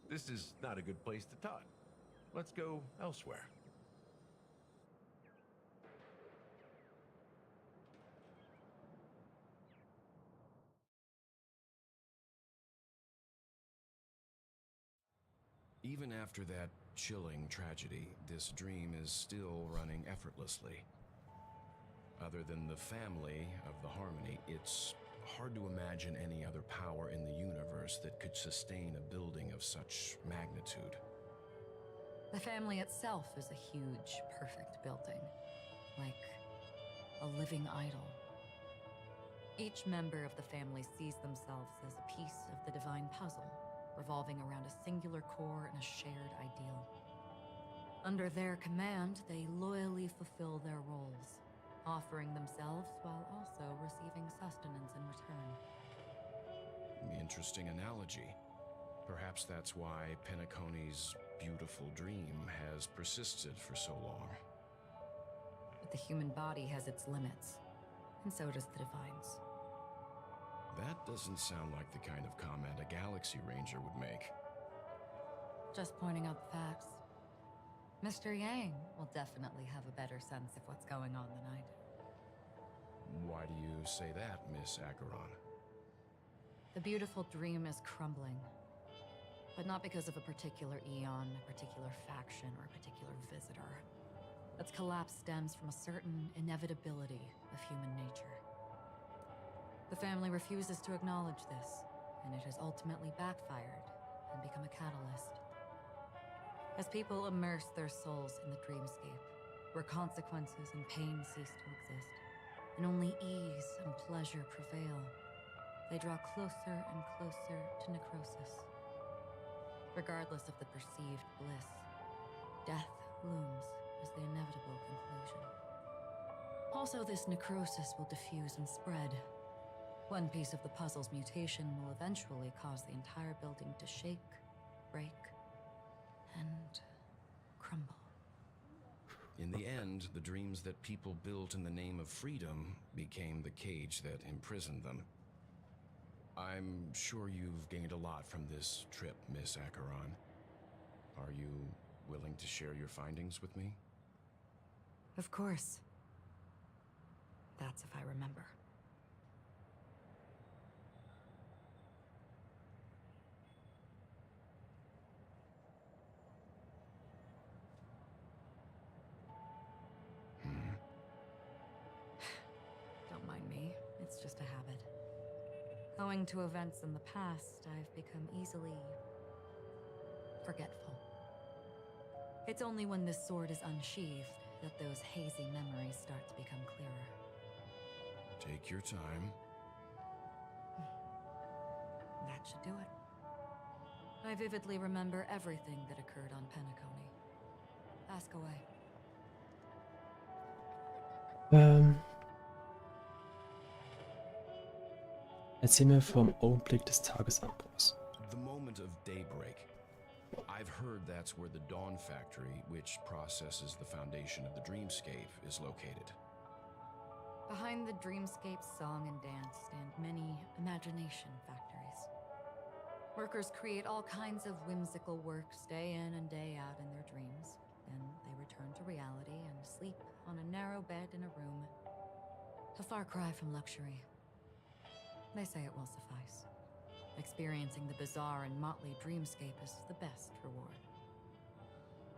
I: This is not a good place to talk. Let's go elsewhere.
J: Even after that chilling tragedy, this dream is still running effortlessly. Other than the family of the Harmony, it's hard to imagine any other power in the universe that could sustain a building of such magnitude.
D: The family itself is a huge, perfect building, like a living idol. Each member of the family sees themselves as a piece of the divine puzzle, revolving around a singular core and a shared ideal. Under their command, they loyally fulfill their roles, offering themselves while also receiving sustenance in return.
J: Interesting analogy. Perhaps that's why Pennacone's beautiful dream has persisted for so long.
D: But the human body has its limits, and so does the divine's.
J: That doesn't sound like the kind of comment a Galaxy Ranger would make.
D: Just pointing out the facts. Mr. Yang will definitely have a better sense of what's going on than I do.
J: Why do you say that, Miss Acheron?
D: The beautiful dream is crumbling. But not because of a particular eon, a particular faction, or a particular visitor. Its collapse stems from a certain inevitability of human nature. The family refuses to acknowledge this, and it has ultimately backfired and become a catalyst. As people immerse their souls in the dreamscape, where consequences and pain cease to exist, and only ease and pleasure prevail, they draw closer and closer to necrosis. Regardless of the perceived bliss, death looms as the inevitable conclusion. Also, this necrosis will diffuse and spread. One piece of the puzzle's mutation will eventually cause the entire building to shake, break, and crumble.
J: In the end, the dreams that people built in the name of freedom became the cage that imprisoned them. I'm sure you've gained a lot from this trip, Miss Acheron. Are you willing to share your findings with me?
D: Of course. That's if I remember. Don't mind me. It's just a habit. Owing to events in the past, I've become easily forgetful. It's only when this sword is unsheathed that those hazy memories start to become clearer.
J: Take your time.
D: That should do it. I vividly remember everything that occurred on Pennacone. Ask away.
A: Erzähl mir vom Augenblick des Tagesanbruchs.
J: The moment of daybreak. I've heard that's where the Dawn Factory, which processes the foundation of the dreamscape, is located.
D: Behind the dreamscape's song and dance stand many imagination factories. Workers create all kinds of whimsical works day in and day out in their dreams. Then they return to reality and sleep on a narrow bed in a room. A far cry from luxury. They say it will suffice. Experiencing the bizarre and motley dreamscape is the best reward.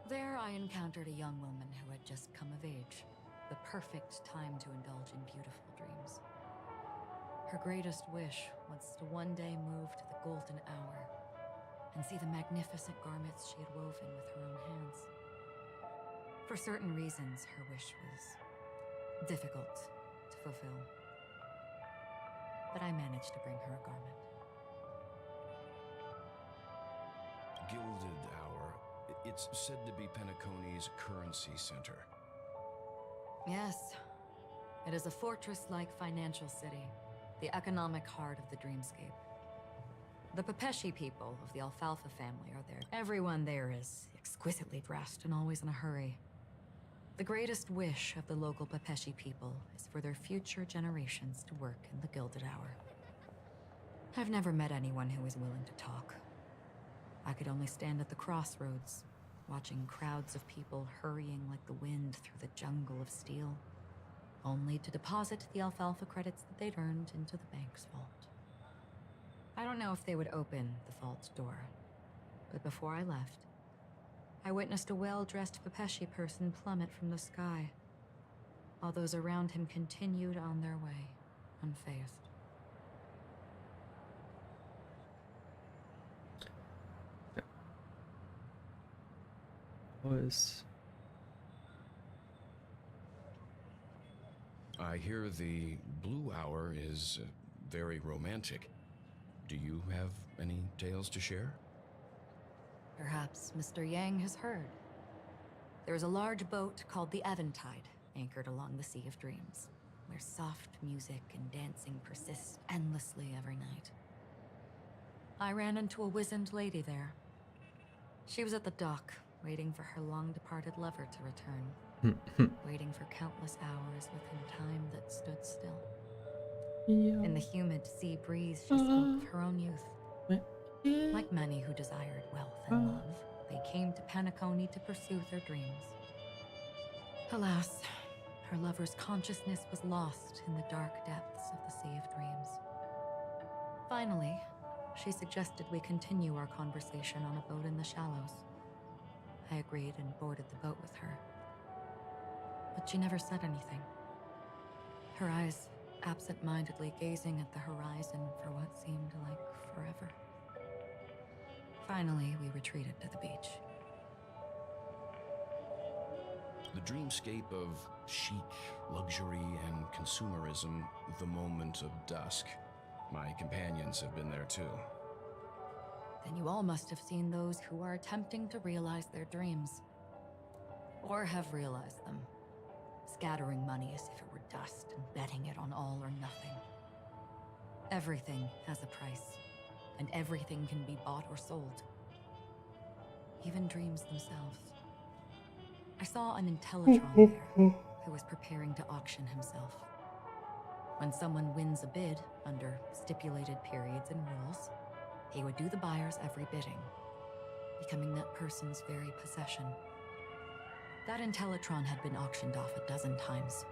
D: There I encountered a young woman who had just come of age. The perfect time to indulge in beautiful dreams. Her greatest wish was to one day move to the golden hour and see the magnificent garments she had woven with her own hands. For certain reasons, her wish was difficult to fulfill.
K: but I managed to bring her a garment.
J: Gilded Hour. It's said to be Pennacony's currency center.
K: Yes, it is a fortress-like financial city, the economic heart of the dreamscape. The Pepeshi people of the Alfalfa family are there. Everyone there is exquisitely dressed and always in a hurry. The greatest wish of the local Pepeshi people is for their future generations to work in the Gilded Hour. I've never met anyone who is willing to talk. I could only stand at the crossroads, watching crowds of people hurrying like the wind through the jungle of steel, only to deposit the alfalfa credits that they'd earned into the bank's vault. I don't know if they would open the vault's door, but before I left, I witnessed a well-dressed Pepeshi person plummet from the sky, while those around him continued on their way, unfazed.
J: I hear the Blue Hour is very romantic. Do you have any tales to share?
K: Perhaps Mr. Yang has heard. There's a large boat called the Eventide, anchored along the Sea of Dreams, where soft music and dancing persist endlessly every night. I ran into a wizened lady there. She was at the dock, waiting for her long-departed lover to return, waiting for countless hours within time that stood still. In the humid sea breeze, she spoke of her own youth. Like many who desired wealth and love, they came to Pennacony to pursue their dreams. Alas, her lover's consciousness was lost in the dark depths of the Sea of Dreams. Finally, she suggested we continue our conversation on a boat in the shallows. I agreed and boarded the boat with her. But she never said anything. Her eyes absent-mindedly gazing at the horizon for what seemed like forever. Finally, we retreated to the beach.
J: The dreamscape of chic, luxury, and consumerism, the moment of dusk. My companions have been there too.
K: Then you all must have seen those who are attempting to realize their dreams. Or have realized them. Scattering money as if it were dust and betting it on all or nothing. Everything has a price, and everything can be bought or sold. Even dreams themselves. I saw an Intellitron there, who was preparing to auction himself. When someone wins a bid under stipulated periods and rules, he would do the buyer's every bidding, becoming that person's very possession. That Intellitron had been auctioned off 12 times,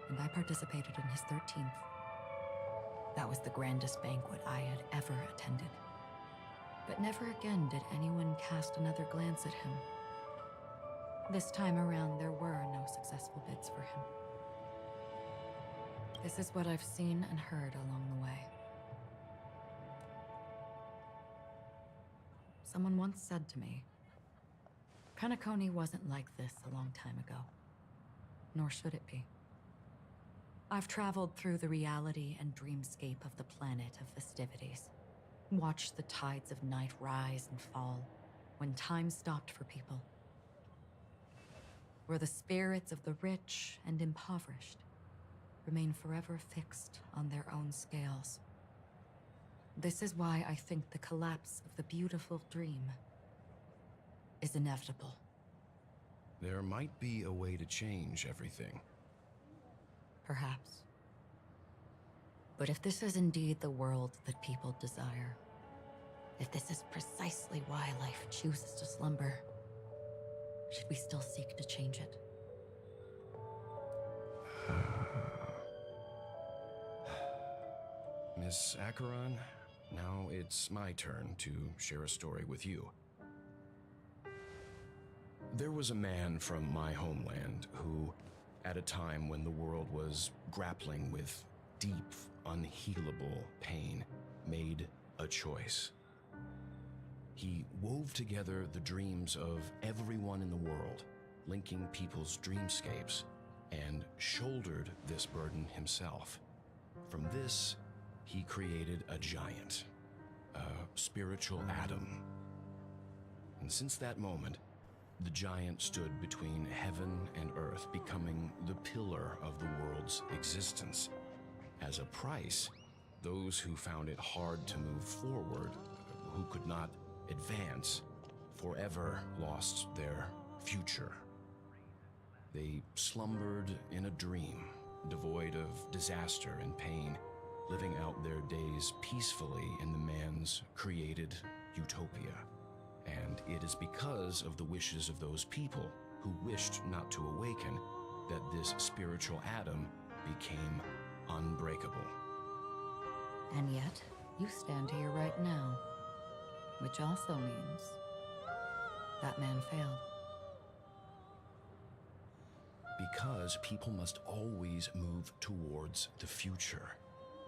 K: and I participated in his 13th. That was the grandest banquet I had ever attended. But never again did anyone cast another glance at him. This time around, there were no successful bids for him. This is what I've seen and heard along the way. Someone once said to me, Pennacony wasn't like this a long time ago, nor should it be. I've traveled through the reality and dreamscape of the planet of festivities, watched the tides of night rise and fall when time stopped for people, where the spirits of the rich and impoverished remain forever fixed on their own scales. This is why I think the collapse of the beautiful dream is inevitable.
J: There might be a way to change everything.
K: Perhaps. But if this is indeed the world that people desire, if this is precisely why life chooses to slumber, should we still seek to change it?
J: Miss Acheron, now it's my turn to share a story with you. There was a man from my homeland who, at a time when the world was grappling with deep, unhealable pain, made a choice. He wove together the dreams of everyone in the world, linking people's dreamscapes, and shouldered this burden himself. From this, he created a giant, a spiritual Adam. And since that moment, the giant stood between heaven and earth, becoming the pillar of the world's existence. As a price, those who found it hard to move forward, who could not advance, forever lost their future. They slumbered in a dream, devoid of disaster and pain, living out their days peacefully in the man's created utopia. And it is because of the wishes of those people who wished not to awaken that this spiritual Adam became unbreakable.
K: And yet, you stand here right now, which also means that man failed.
J: Because people must always move towards the future.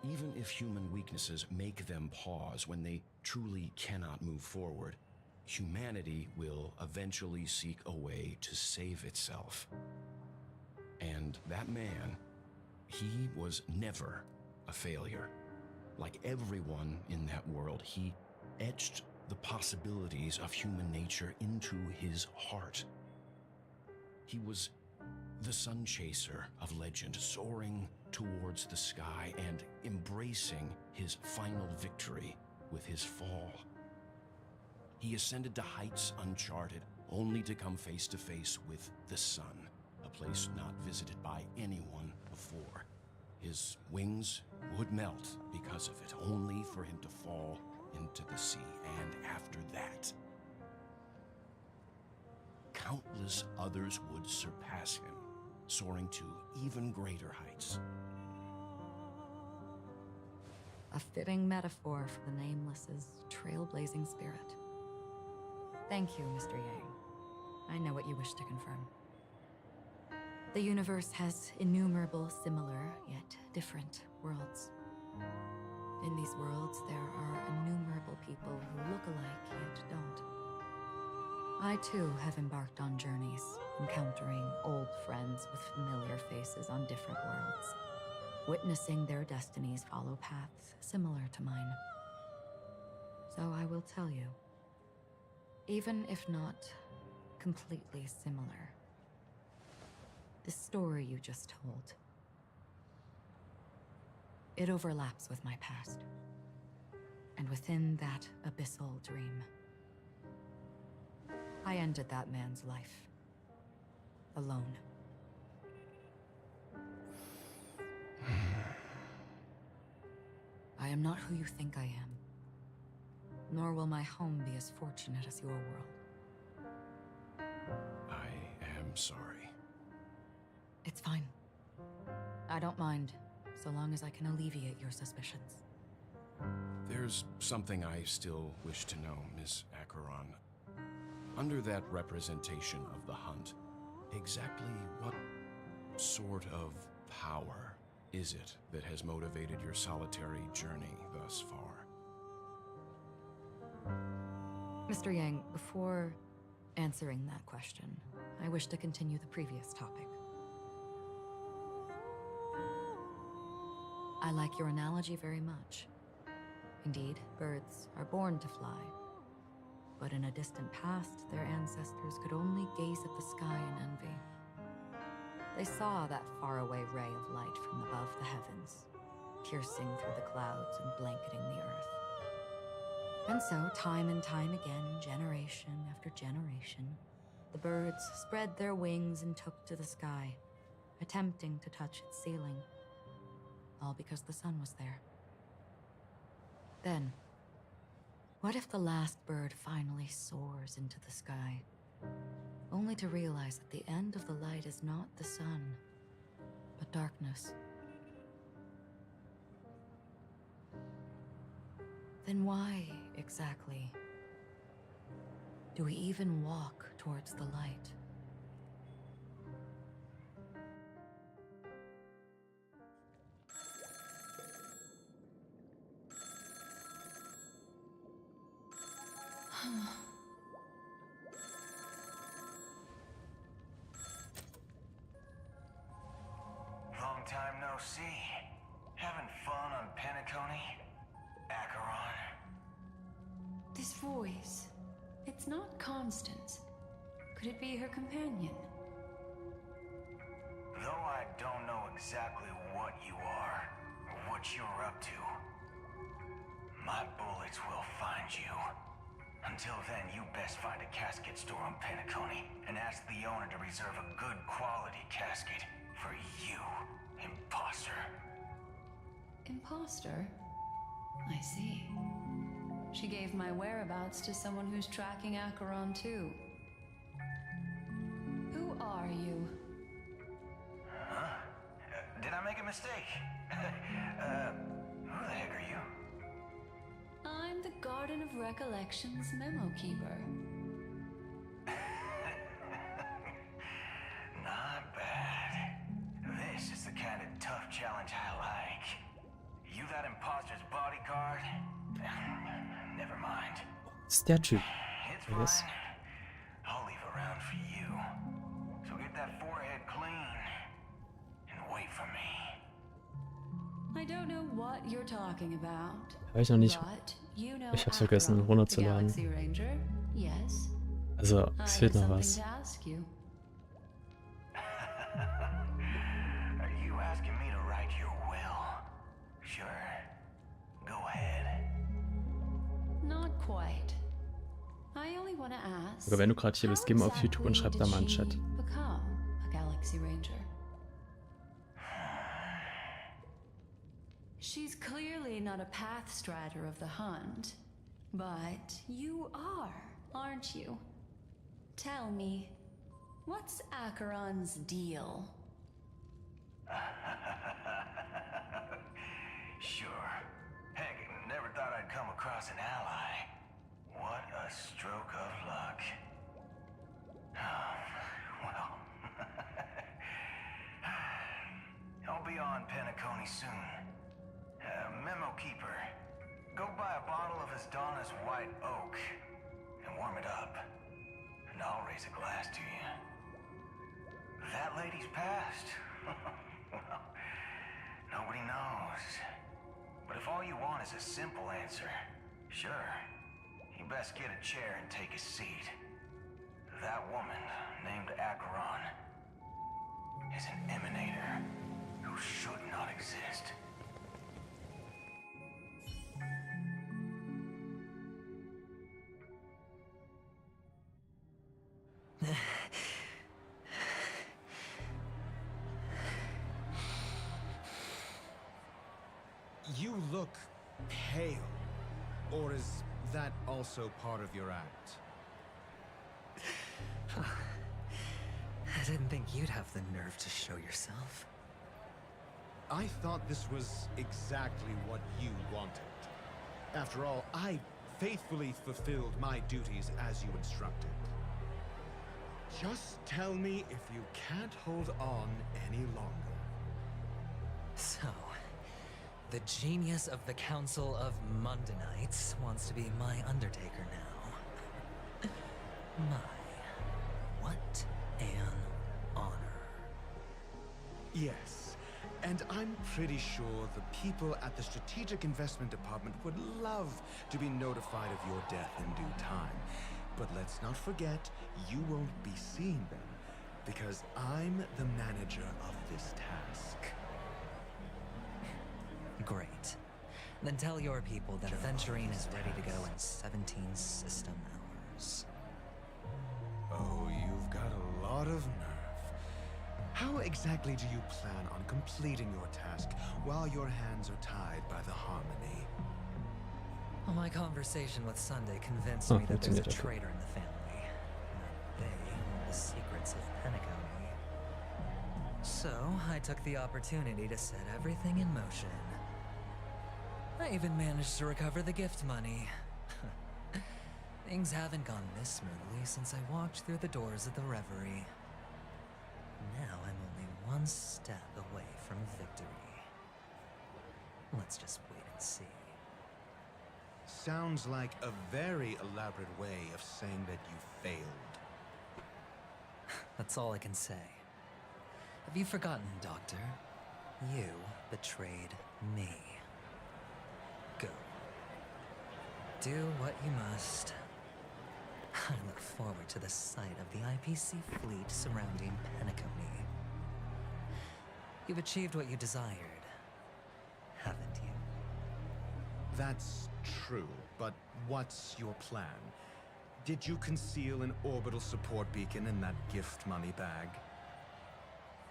J: Even if human weaknesses make them pause when they truly cannot move forward, humanity will eventually seek a way to save itself. And that man, he was never a failure. Like everyone in that world, he etched the possibilities of human nature into his heart. He was the sun chaser of legend, soaring towards the sky and embracing his final victory with his fall. He ascended to heights uncharted, only to come face to face with the sun, a place not visited by anyone before. His wings would melt because of it, only for him to fall into the sea. And after that, countless others would surpass him, soaring to even greater heights.
K: A fitting metaphor for the Nameless's trailblazing spirit. Thank you, Mr. Yang. I know what you wish to confirm. The universe has innumerable similar, yet different worlds. In these worlds, there are innumerable people who look alike, yet don't. I too have embarked on journeys, encountering old friends with familiar faces on different worlds, witnessing their destinies follow paths similar to mine. So I will tell you, even if not completely similar, the story you just told, it overlaps with my past. And within that abyssal dream, I ended that man's life. Alone. I am not who you think I am. Nor will my home be as fortunate as your world.
J: I am sorry.
K: It's fine. I don't mind, so long as I can alleviate your suspicions.
J: There's something I still wish to know, Miss Acheron. Under that representation of the hunt, exactly what sort of power is it that has motivated your solitary journey thus far?
K: Mr. Yang, before answering that question, I wish to continue the previous topic. I like your analogy very much. Indeed, birds are born to fly. But in a distant past, their ancestors could only gaze at the sky in envy. They saw that faraway ray of light from above the heavens, piercing through the clouds and blanketing the earth. And so, time and time again, generation after generation, the birds spread their wings and took to the sky, attempting to touch its ceiling, all because the sun was there. Then, what if the last bird finally soars into the sky, only to realize that the end of the light is not the sun, but darkness? Then why, exactly, do we even walk towards the light?
H: Long time no see. Having fun on Pennacony?
D: It's not Constance. Could it be her companion?
H: Though I don't know exactly what you are, or what you're up to, my bullets will find you. Until then, you best find a casket store on Pennacony and ask the owner to reserve a good quality casket for you, imposter.
D: Imposter? I see. She gave my whereabouts to someone who's tracking Acheron too. Who are you?
H: Huh? Did I make a mistake? Who the heck are you?
D: I'm the Garden of Recollection's memo keeper.
H: Not bad. This is the kind of tough challenge I like. You that imposter's bodyguard? Never mind.
A: Ist der Typ.
H: It's
A: I guess.
H: fine. I'll leave a round for you. So get that forehead clean and wait for me.
D: I don't know what you're talking about.
A: Habe ich noch nicht.
D: But you know
A: Ich hab's vergessen,
D: Acheron,
A: runterzuladen.
D: the Galaxy Ranger? Yes.
A: Also,
D: I
A: es
D: have
A: fehlt noch
D: something
A: was.
D: to ask you.
H: Are you asking me to write your will? Sure. Go ahead.
D: Not quite. I only want to ask.
A: Aber wenn du gerade hier bist, geh mal auf YouTube und schreib da mal einen
D: did
A: Chat.
D: she become a Galaxy Ranger? She's clearly not a path strider of the hunt, but you are, aren't you? Tell me, what's Acheron's deal?
H: Sure. Heck, never thought I'd come across an ally. What a stroke of luck. Well, I'll be on Pennacony soon. Memo keeper, go buy a bottle of Donna's white oak and warm it up, and I'll raise a glass to you. That lady's passed. Well, nobody knows. But if all you want is a simple answer, sure, you best get a chair and take a seat. That woman, named Acheron, is an emanator who should not exist.
L: You look pale. Or is that also part of your act?
C: I didn't think you'd have the nerve to show yourself.
L: I thought this was exactly what you wanted. After all, I faithfully fulfilled my duties as you instructed. Just tell me if you can't hold on any longer.
C: So, the genius of the Council of Mundanites wants to be my Undertaker now. What an honor.
L: Yes, and I'm pretty sure the people at the Strategic Investment Department would love to be notified of your death in due time. But let's not forget, you won't be seeing them, because I'm the manager of this task.
C: Great. Then tell your people that Aventurine is ready to go in 17 system hours.
L: Oh, you've got a lot of nerve. How exactly do you plan on completing your task while your hands are tied by the harmony?
C: Well, my conversation with Sunday convinced me that there's a traitor in the family. That they hold the secrets of Pennacony. So, I took the opportunity to set everything in motion. I even managed to recover the gift money. Things haven't gone this smoothly since I walked through the doors of the Reverie. Now I'm only one step away from victory. Let's just wait and see.
L: Sounds like a very elaborate way of saying that you failed.
C: That's all I can say. Have you forgotten, Doctor? You betrayed me. Go. Do what you must. I'm to the site of the IPC fleet surrounding Pennacone. You've achieved what you desired, haven't you?
L: That's true, but what's your plan? Did you conceal an orbital support beacon in that gift money bag?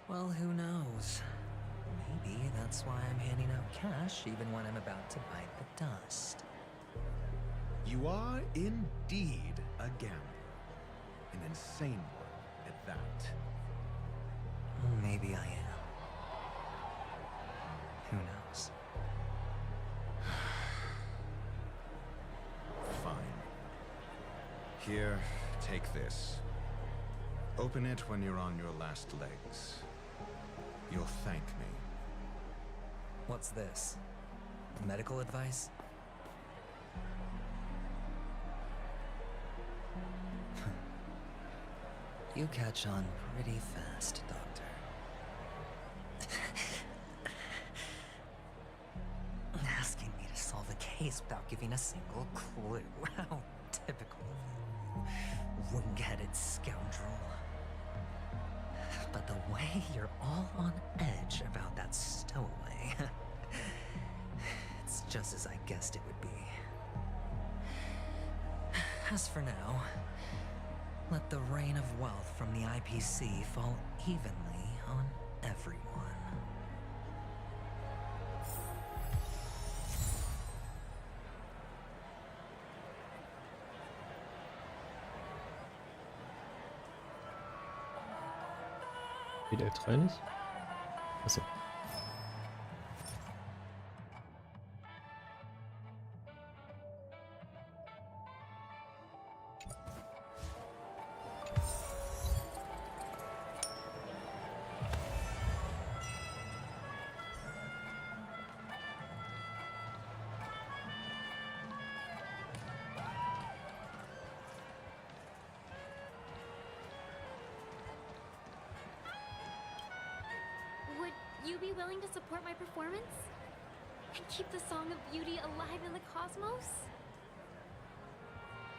C: Well, who knows? Maybe that's why I'm handing out cash even when I'm about to bite the dust.
L: You are indeed a gambler. An insane one at that.
C: Maybe I am. Who knows?
L: Fine. Here, take this. Open it when you're on your last legs. You'll thank me.
C: What's this? Medical advice? You catch on pretty fast, Doctor. Asking me to solve a case without giving a single clue. How typical of you, wing-headed scoundrel. But the way you're all on edge about that stowaway, it's just as I guessed it would be. As for now, let the rain of wealth from the IPC fall evenly on everyone.
A: Wieder F3 nicht? Achso.
B: Would you be willing to support my performance? And keep the Song of Beauty alive in the cosmos?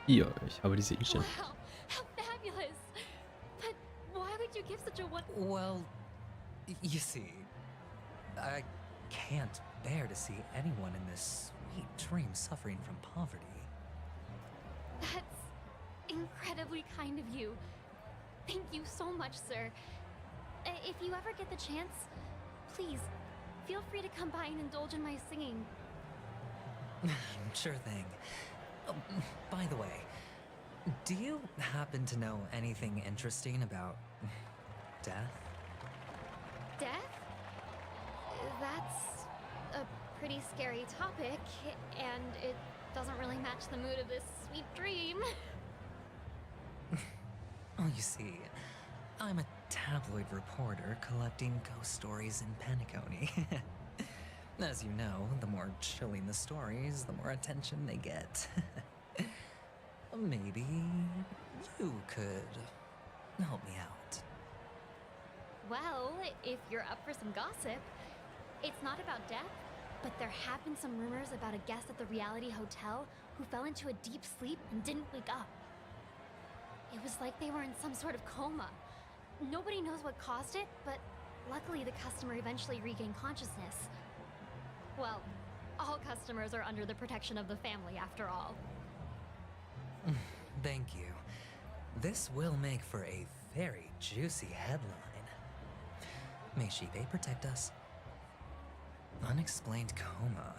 A: Hier, ich habe diese E-Stelle.
B: Wow, how fabulous! But why would you give such a
C: Well, you see, I can't bear to see anyone in this sweet dream suffering from poverty.
B: That's incredibly kind of you. Thank you so much, sir. If you ever get the chance, please, feel free to come by and indulge in my singing.
C: Sure thing. By the way, do you happen to know anything interesting about death?
B: Death? That's a pretty scary topic, and it doesn't really match the mood of this sweet dream.
C: Oh, you see, I'm a tabloid reporter collecting ghost stories in Pennacone. As you know, the more chilling the stories, the more attention they get. Maybe you could help me out.
B: Well, if you're up for some gossip, it's not about death, but there have been some rumors about a guest at the reality hotel who fell into a deep sleep and didn't wake up. It was like they were in some sort of coma. Nobody knows what caused it, but luckily the customer eventually regained consciousness. Well, all customers are under the protection of the family, after all.
C: Thank you. This will make for a very juicy headline. May Shibe protect us. Unexplained coma.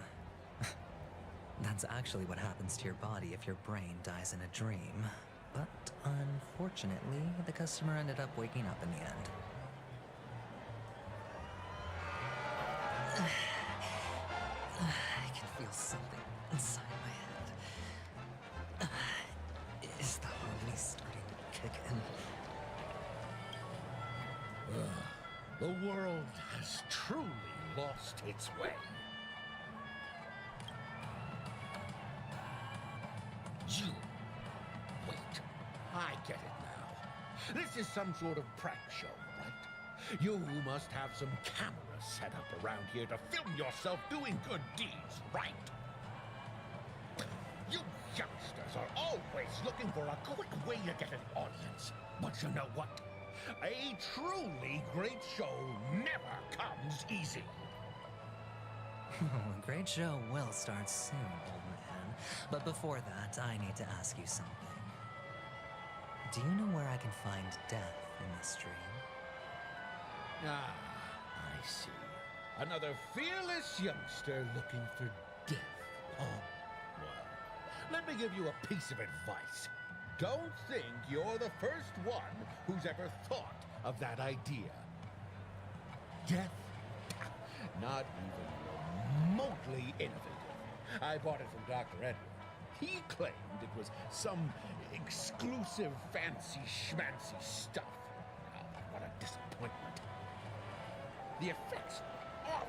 C: That's actually what happens to your body if your brain dies in a dream. But unfortunately, the customer ended up waking up in the end. I can feel something inside my head. Is the harmony starting to kick in?
E: The world has truly lost its way. You. Wait. I get it now. This is some sort of prank show, right? You must have some cameras set up around here to film yourself doing good deeds, right? You youngsters are all always looking for a quick way to get an audience. But you know what? A truly great show never comes easy.
C: A great show will start soon, old man. But before that, I need to ask you something. Do you know where I can find death in this dream?
E: Ah, I see. Another fearless youngster looking for death. Oh, well, let me give you a piece of advice. Don't think you're the first one who's ever thought of that idea. Death? Not even remotely innovative. I bought it from Dr. Edward. He claimed it was some exclusive fancy schmancy stuff. Oh, what a disappointment. The effects are awful.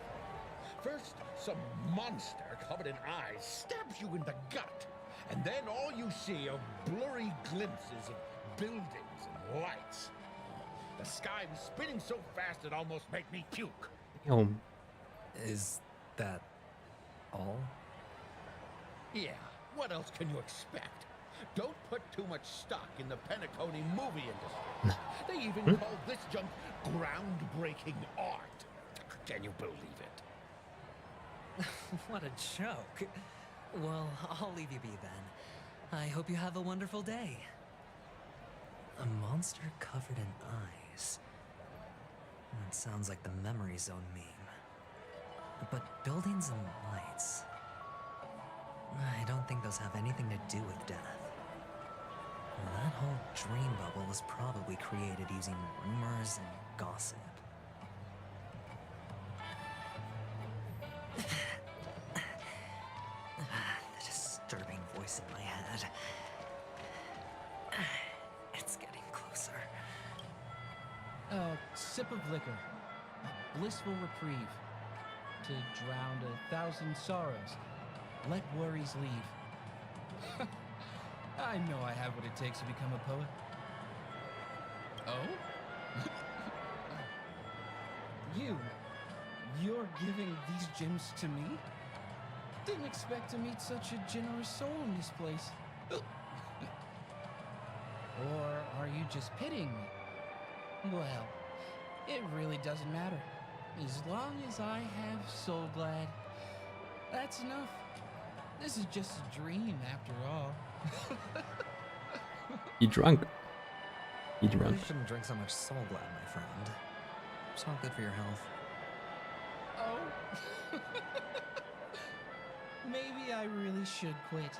E: First, some monster covered in eyes stabs you in the gut. And then all you see are blurry glimpses of buildings and lights. The sky was spinning so fast it almost made me puke.
C: Is that all?
E: Yeah, what else can you expect? Don't put too much stock in the Pennacone movie industry. They even call this junk groundbreaking art. Can you believe it?
C: What a joke. Well, I'll leave you be then. I hope you have a wonderful day. A monster covered in eyes. That sounds like the memory zone meme. But buildings and lights... I don't think those have anything to do with death. Well, that whole dream bubble was probably created using rumors and gossip. The disturbing voice in my head. It's getting closer.
M: A sip of liquor. A blissful reprieve. To drown 1,000 sorrows. Let worries leave. I know I have what it takes to become a poet. Oh? You're giving these gems to me? Didn't expect to meet such a generous soul in this place. Or are you just pitying me? Well, it really doesn't matter. As long as I have Soul Glad, that's enough. This is just a dream after all.
A: You drunk. You
C: You
A: drunk.
C: shouldn't drink so much Soul Glad, my friend. It's not good for your health.
M: Oh. Maybe I really should quit.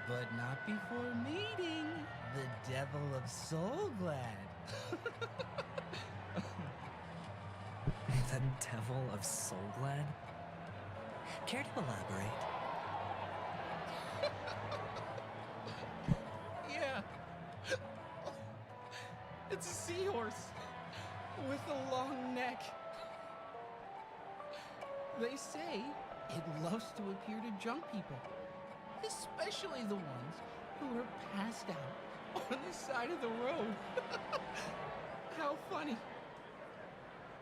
M: But not before meeting the devil of Soul Glad.
C: The devil of Soul Glad? Care to elaborate?
M: Yeah. It's a seahorse with a long neck. They say it loves to appear to drunk people, especially the ones who are passed out on the side of the road. How funny.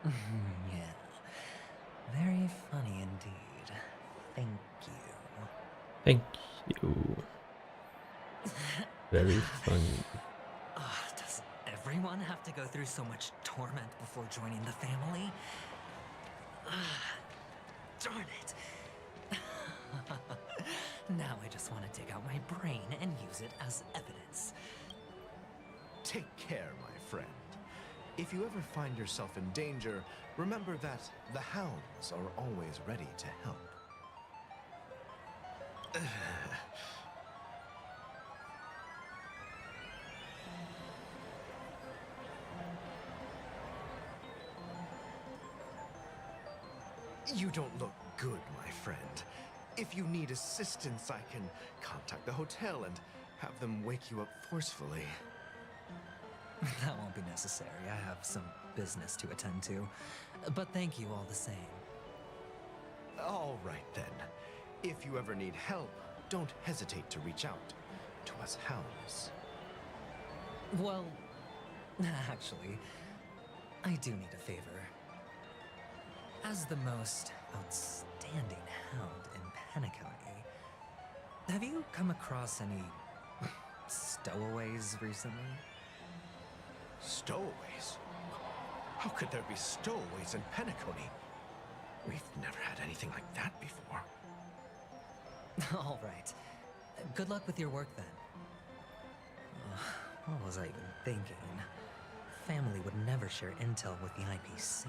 C: Yeah. Very funny indeed. Thank you.
A: Thank you. Very funny.
C: Does everyone have to go through so much torment before joining the family? Darn it. Now I just want to take out my brain and use it as evidence.
N: Take care, my friend. If you ever find yourself in danger, remember that the hounds are always ready to help. You don't look good, my friend. If you need assistance, I can contact the hotel and have them wake you up forcefully.
C: That won't be necessary. I have some business to attend to. But thank you all the same.
N: All right, then. If you ever need help, don't hesitate to reach out to us hounds.
C: Well, actually, I do need a favor. As the most outstanding hound in Pennacone, have you come across any stowaways recently?
N: Stowaways? How could there be stowaways in Pennacony? We've never had anything like that before.
C: All right. Good luck with your work then. What was I even thinking? Family would never share intel with the IPC.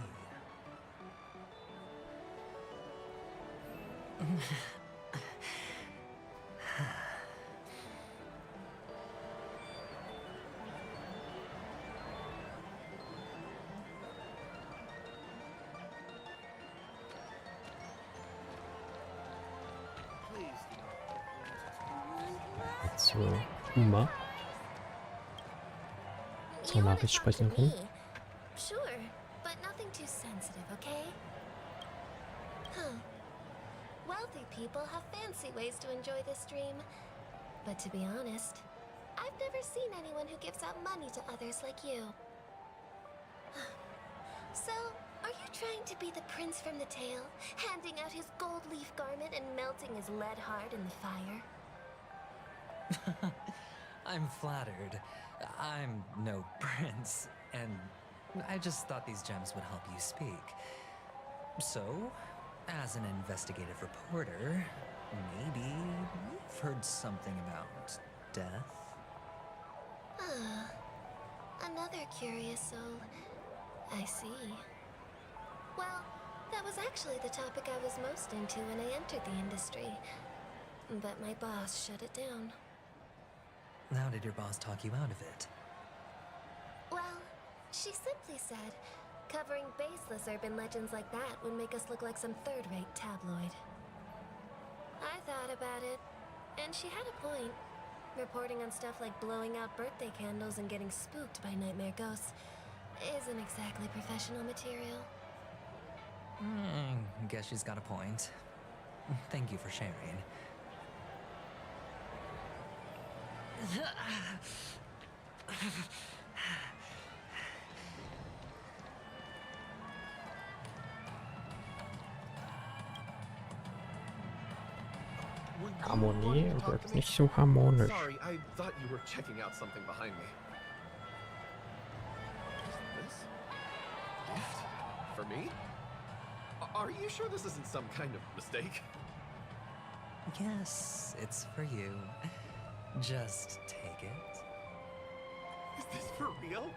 A: Zur Uma. Zur Nachrichtensprecherin.
B: Sure, but nothing too sensitive, okay? Huh. Wealthy people have fancy ways to enjoy this dream. But to be honest, I've never seen anyone who gives out money to others like you. So, are you trying to be the prince from the tale, handing out his gold leaf garment and melting his lead heart in the fire?
C: I'm flattered. I'm no prince, and I just thought these gems would help you speak. So, as an investigative reporter, maybe you've heard something about death?
B: Another curious soul. I see. Well, that was actually the topic I was most into when I entered the industry. But my boss shut it down.
C: How did your boss talk you out of it?
B: Well, she simply said, covering baseless urban legends like that would make us look like some third-rate tabloid. I thought about it, and she had a point. Reporting on stuff like blowing out birthday candles and getting spooked by nightmare ghosts isn't exactly professional material.
C: Guess she's got a point. Thank you for sharing.
A: Harmonie wird nicht so harmonisch.
O: Sorry, I thought you were checking out something behind me. This? Gift? For me? Are you sure this isn't some kind of mistake?
C: Yes, it's for you. Just take it.
O: Is this for real?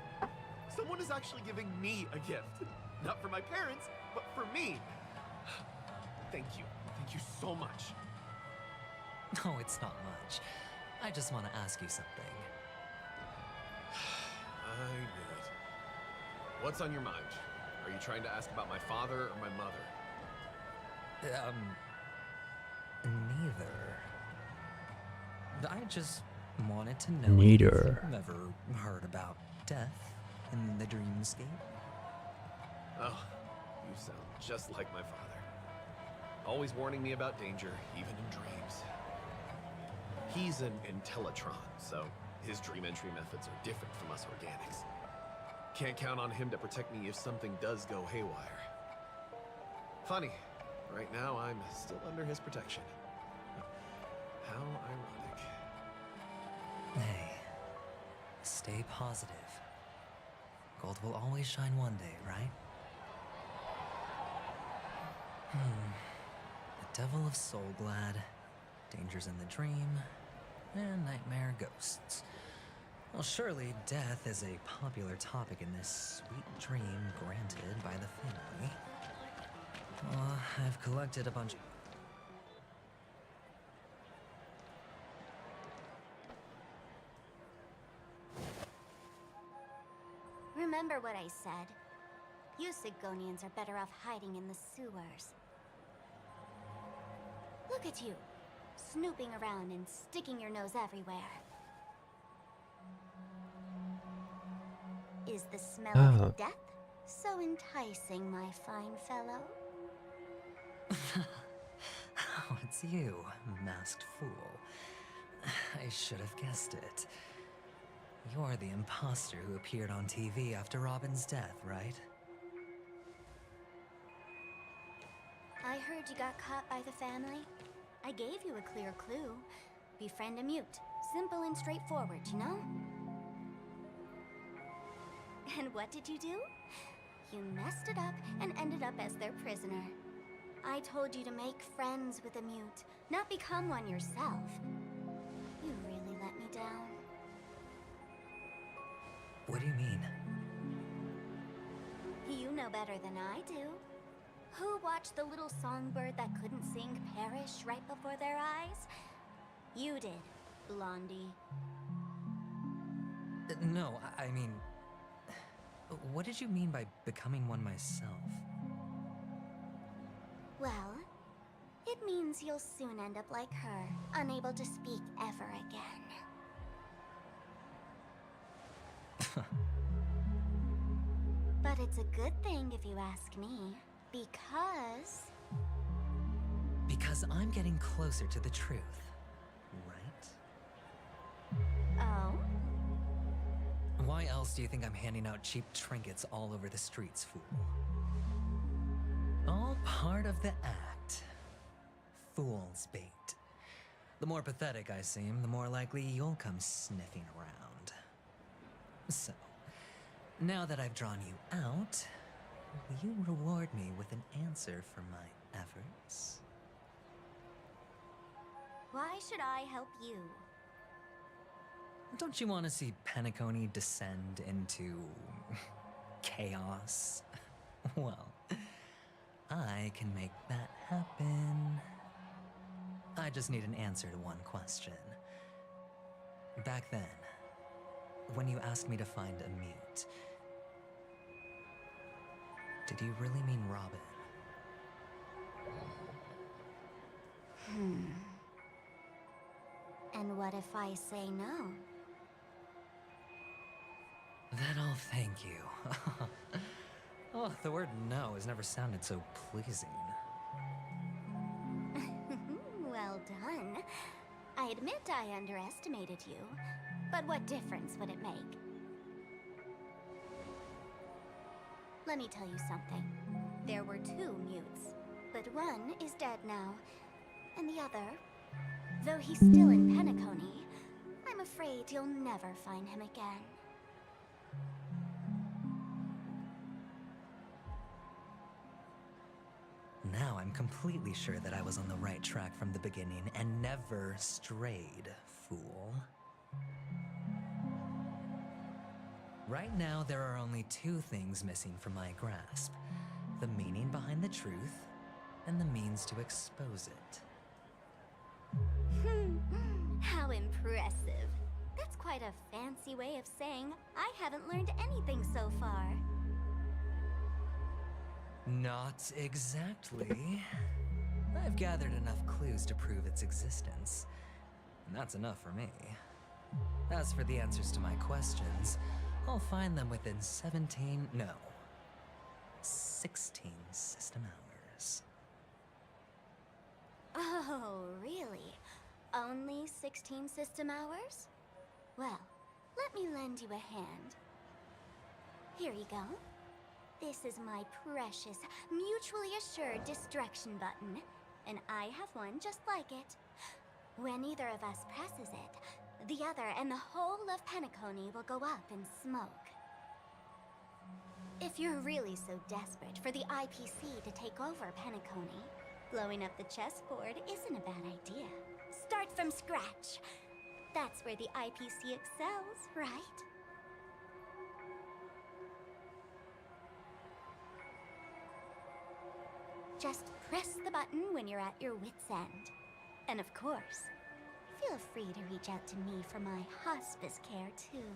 O: Someone is actually giving me a gift. Not for my parents, but for me. Thank you. Thank you so much.
C: No, it's not much. I just want to ask you something.
O: I knew it. What's on your mind? Are you trying to ask about my father or my mother?
C: Neither. I just wanted to know
A: Neither.
C: if you've ever heard about death in the dreamscape.
O: Oh, you sound just like my father. Always warning me about danger, even in dreams. He's an Intellitron, so his dream entry methods are different from us organics. Can't count on him to protect me if something does go haywire. Funny, right now I'm still under his protection. How ironic.
C: Hey, stay positive. Gold will always shine one day, right? The Devil of Soulglad, dangers in the dream, and nightmare ghosts. Well, surely death is a popular topic in this sweet dream granted by the family. Well, I've collected a bunch.
B: Remember what I said. You Sigonians are better off hiding in the sewers. Look at you, snooping around and sticking your nose everywhere. Is the smell of death so enticing, my fine fellow?
C: Oh, it's you, masked fool. I should have guessed it. You're the imposter who appeared on TV after Robin's death, right?
B: I heard you got caught by the family. I gave you a clear clue. Befriend a mute, Simple and straightforward, you know? And what did you do? You messed it up and ended up as their prisoner. I told you to make friends with a mute, not become one yourself. You really let me down.
C: What do you mean?
B: You know better than I do. Who watched the little songbird that couldn't sing perish right before their eyes? You did, Blondie.
C: No, I mean... What did you mean by becoming one myself?
B: Well, it means you'll soon end up like her, unable to speak ever again. But it's a good thing if you ask me, because...
C: Because I'm getting closer to the truth, right?
B: Oh?
C: Why else do you think I'm handing out cheap trinkets all over the streets, fool? All part of the act. Fool's bait. The more pathetic I seem, the more likely you'll come sniffing around. So, now that I've drawn you out, will you reward me with an answer for my efforts?
B: Why should I help you?
C: Don't you want to see Pennacone descend into... chaos? Well, I can make that happen. I just need an answer to one question. Back then, when you asked me to find a mute, did you really mean Robin?
B: And what if I say no?
C: Then I'll thank you. Oh, the word no has never sounded so pleasing.
B: Well done. I admit I underestimated you, but what difference would it make? Let me tell you something. There were 2 mutes, but one is dead now, and the other, though he's still in Pennacone, I'm afraid you'll never find him again.
C: Now I'm completely sure that I was on the right track from the beginning and never strayed, fool. Right now, there are only 2 things missing from my grasp. The meaning behind the truth, and the means to expose it.
B: How impressive. That's quite a fancy way of saying I haven't learned anything so far.
C: Not exactly. I've gathered enough clues to prove its existence, and that's enough for me. As for the answers to my questions, I'll find them within 16 system hours.
B: Oh, really? Only 16 system hours? Well, let me lend you a hand. Here you go. This is my precious, mutually assured distraction button, and I have one just like it. When either of us presses it, the other and the whole of Pennacone will go up in smoke. If you're really so desperate for the IPC to take over Pennacone, blowing up the chessboard isn't a bad idea. Start from scratch. That's where the IPC excels, right? Just press the button when you're at your wit's end. And of course, feel free to reach out to me for my hospice care, too.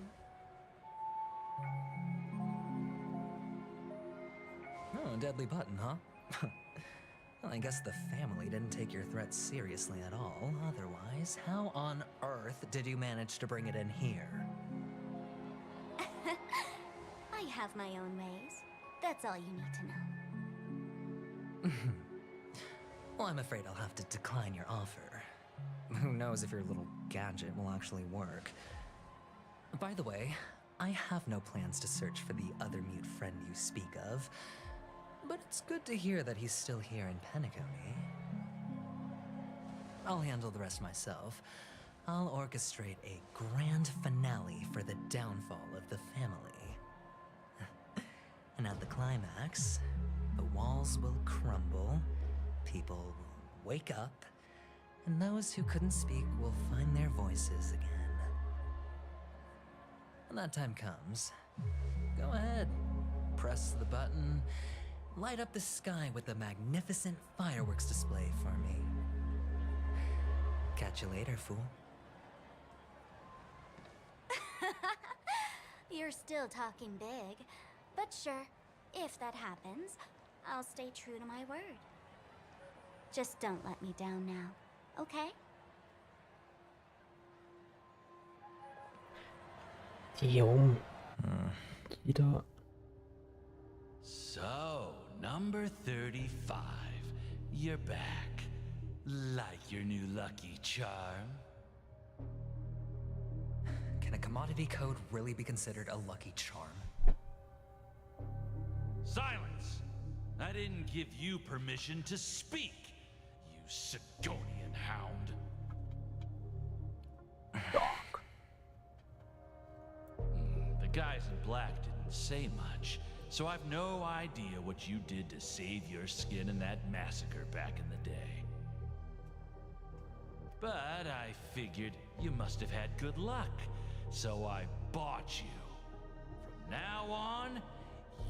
C: Oh, a deadly button, huh? Well, I guess the family didn't take your threat seriously at all. Otherwise, how on earth did you manage to bring it in here?
B: I have my own ways. That's all you need to know.
C: Well, I'm afraid I'll have to decline your offer. Who knows if your little gadget will actually work. By the way, I have no plans to search for the other mute friend you speak of, but it's good to hear that he's still here in Pennacone. I'll handle the rest myself. I'll orchestrate a grand finale for the downfall of the family. And at the climax, the walls will crumble, people will wake up, and those who couldn't speak will find their voices again. When that time comes, go ahead, press the button, light up the sky with a magnificent fireworks display for me. Catch you later, fool.
B: You're still talking big. But sure, if that happens, I'll stay true to my word. Just don't let me down now, okay?
A: Jo. Jeder.
P: So, number 35. You're back. Like your new lucky charm?
C: Can a commodity code really be considered a lucky charm?
P: Silence! I didn't give you permission to speak, you Sidonian hound. The guys in black didn't say much, so I've no idea what you did to save your skin in that massacre back in the day. But I figured you must have had good luck, so I bought you. From now on,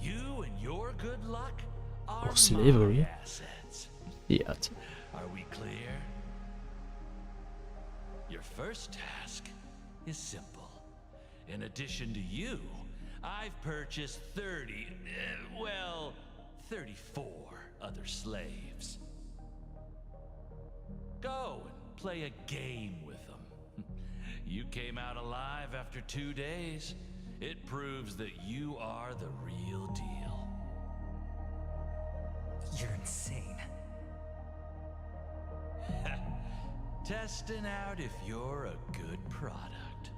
P: you and your good luck are
A: slavery.
P: my assets.
A: Yet.
P: Are we clear? Your first task is simple. In addition to you, I've purchased 34 other slaves. Go and play a game with them. You came out alive after 2 days. It proves that you are the real deal.
C: You're insane.
P: Testing out if you're a good product.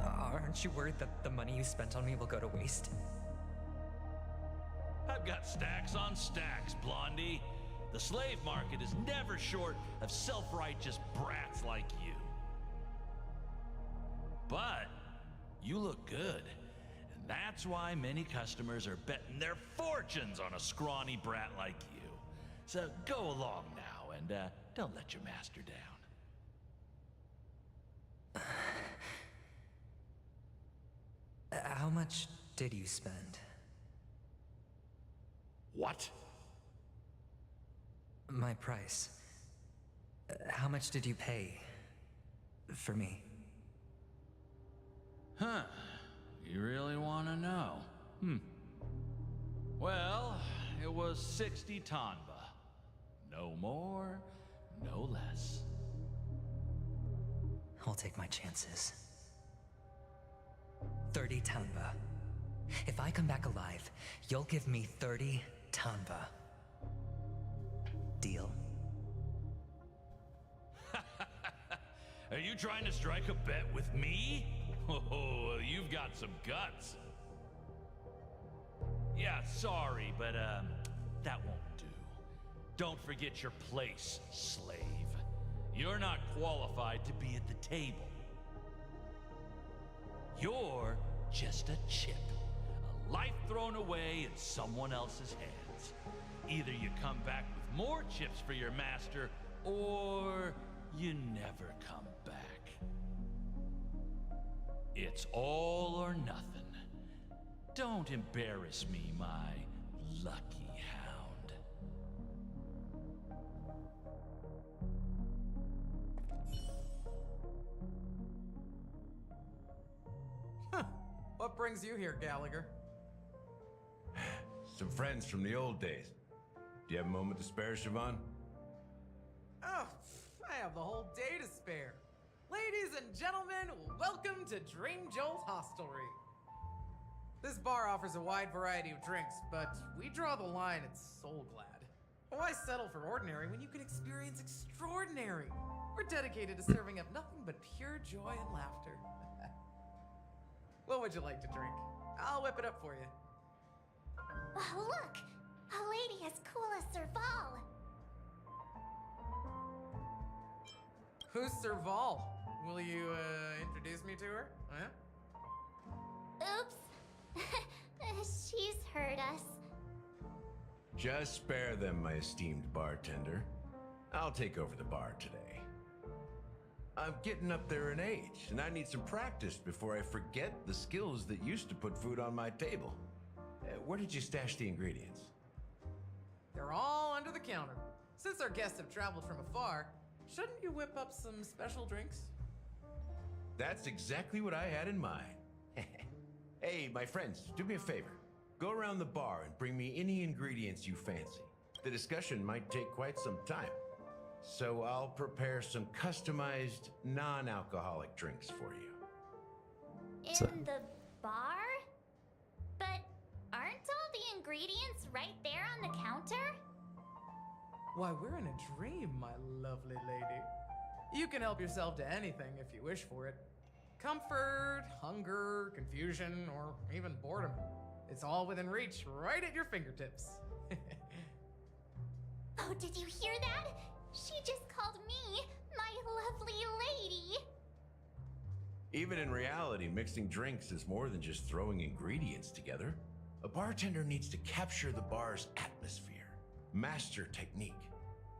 C: Aren't you worried that the money you spent on me will go to waste?
P: I've got stacks on stacks, Blondie. The slave market is never short of self-righteous brats like you. But you look good, and that's why many customers are betting their fortunes on a scrawny brat like you. So go along now and don't let your master down.
C: How much did you spend?
P: What?
C: My price. How much did you pay for me?
P: Huh. You really want to know? Well, it was 60 tanba. No more, no less.
C: I'll take my chances. 30 tanba. If I come back alive, you'll give me 30 tanba. Deal?
P: Are you trying to strike a bet with me? Oh, you've got some guts. Yeah, sorry, but that won't do. Don't forget your place, slave. You're not qualified to be at the table. You're just a chip. A life thrown away in someone else's hands. Either you come back with more chips for your master, or you never come back. It's all or nothing. Don't embarrass me, my lucky hound.
F: What brings you here, Gallagher?
I: Some friends from the old days. Do you have a moment to spare, Siobhan?
F: Oh, I have the whole day to spare. Ladies and gentlemen, welcome to Dream Jolt Hostelry. This bar offers a wide variety of drinks, but we draw the line at Soul Glad. Why settle for ordinary when you can experience extraordinary? We're dedicated to serving up nothing but pure joy and laughter. What would you like to drink? I'll whip it up for you.
B: Oh, look! A lady as cool as Serval!
F: Who's Serval? Will you, introduce me to her? Huh?
B: Oops. She's heard us.
I: Just spare them, my esteemed bartender. I'll take over the bar today. I'm getting up there in age, and I need some practice before I forget the skills that used to put food on my table. Where did you stash the ingredients?
F: They're all under the counter. Since our guests have traveled from afar, shouldn't you whip up some special drinks?
I: That's exactly what I had in mind. Hey, my friends, do me a favor. Go around the bar and bring me any ingredients you fancy. The discussion might take quite some time. So I'll prepare some customized, non-alcoholic drinks for you.
B: In the bar? But aren't all the ingredients right there on the counter?
F: Why, we're in a dream, my lovely lady. You can help yourself to anything if you wish for it. Comfort, hunger, confusion, or even boredom. It's all within reach, right at your fingertips.
B: Oh, did you hear that? She just called me my lovely lady.
I: Even in reality, mixing drinks is more than just throwing ingredients together. A bartender needs to capture the bar's atmosphere, master technique,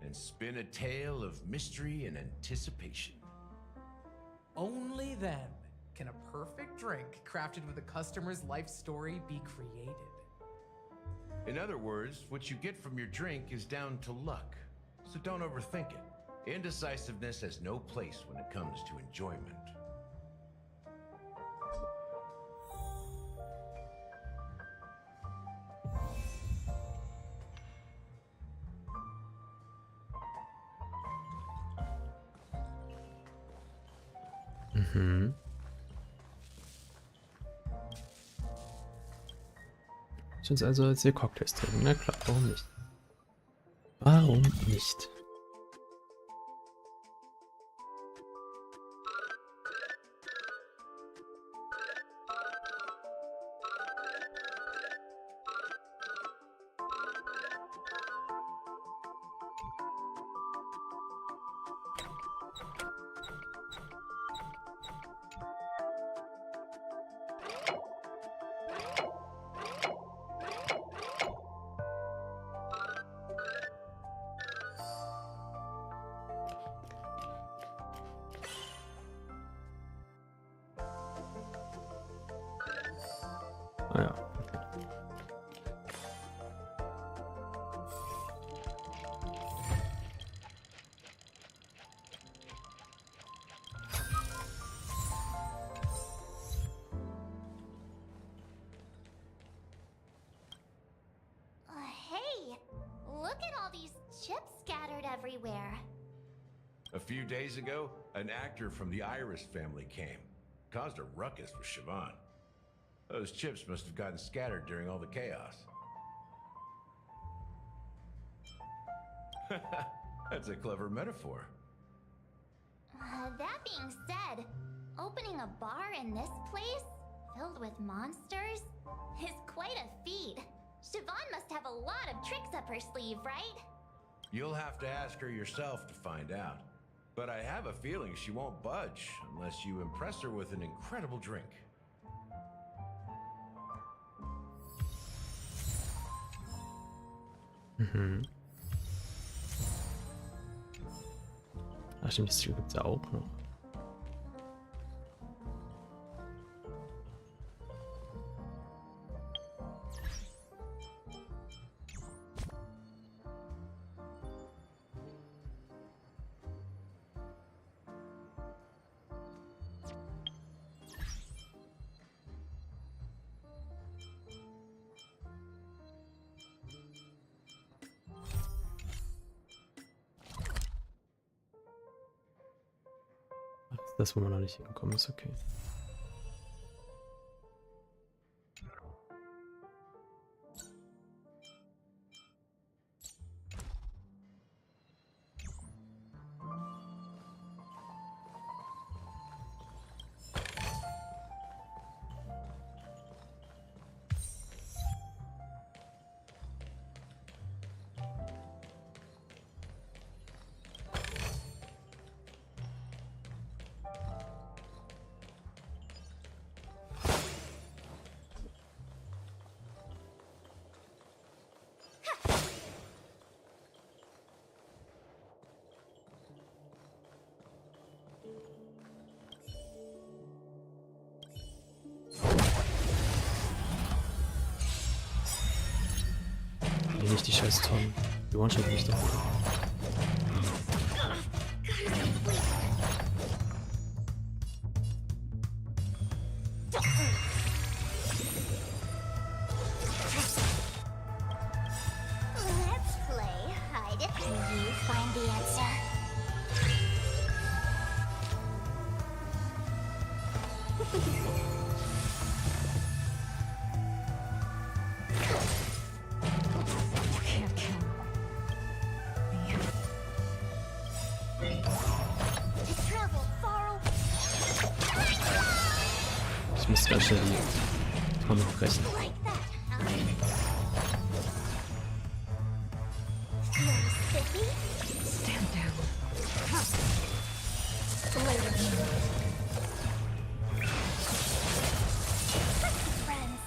I: and spin a tale of mystery and anticipation.
F: Only then can a perfect drink crafted with a customer's life story be created.
I: In other words, what you get from your drink is down to luck, so don't overthink it. Indecisiveness has no place when it comes to enjoyment.
A: Mhm. Ich uns also jetzt hier Cocktails trinken. Na klar, warum nicht? Warum nicht? Ah ja.
B: Hey, look at all these chips scattered everywhere.
I: A few days ago, an actor from the Iris family came. Caused a ruckus with Siobhan. Those chips must have gotten scattered during all the chaos. That's a clever metaphor.
B: That being said, opening a bar in this place, filled with monsters, is quite a feat. Siobhan must have a lot of tricks up her sleeve, right?
I: You'll have to ask her yourself to find out. But I have a feeling she won't budge unless you impress her with an incredible drink.
A: Mhm. Ach stimmt, das gibt's ja auch noch. Ach, das, wo man noch nicht hingekommen ist, okay. nicht die scheiß Tonnen. Die One-Shot mich doch.
B: Let's play hide it and you find the answer.
K: You can't kill me.
B: To travel far away.
A: Ich muss ganz schnell die Tonne brechen.
B: Like that, huh? Feeling spiffy?
K: Stand down.
B: Later. Friends.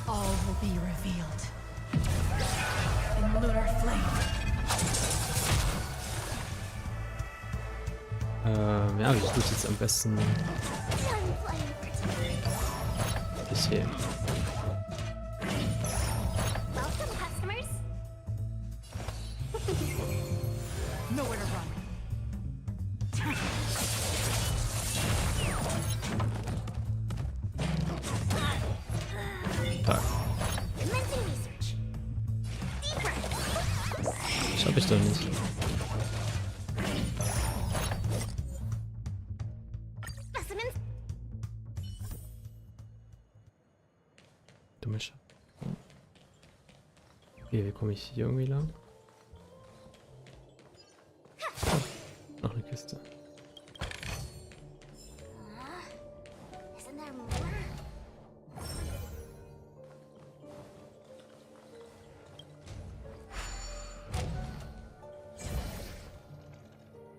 G: All will be revealed. In lunar flame.
A: Ja, wie tue ich jetzt am besten
B: Done playing pretend.
A: bis hier?
B: Welcome, customers.
G: Nowhere to run.
A: Tag.
B: Commencing research. Deeper.
A: Schaff ich doch nicht.
B: Specimens.
A: Dumme Sch. Okay, wie komme ich hier irgendwie lang? Oh, noch eine Kiste.
B: Isn't there more?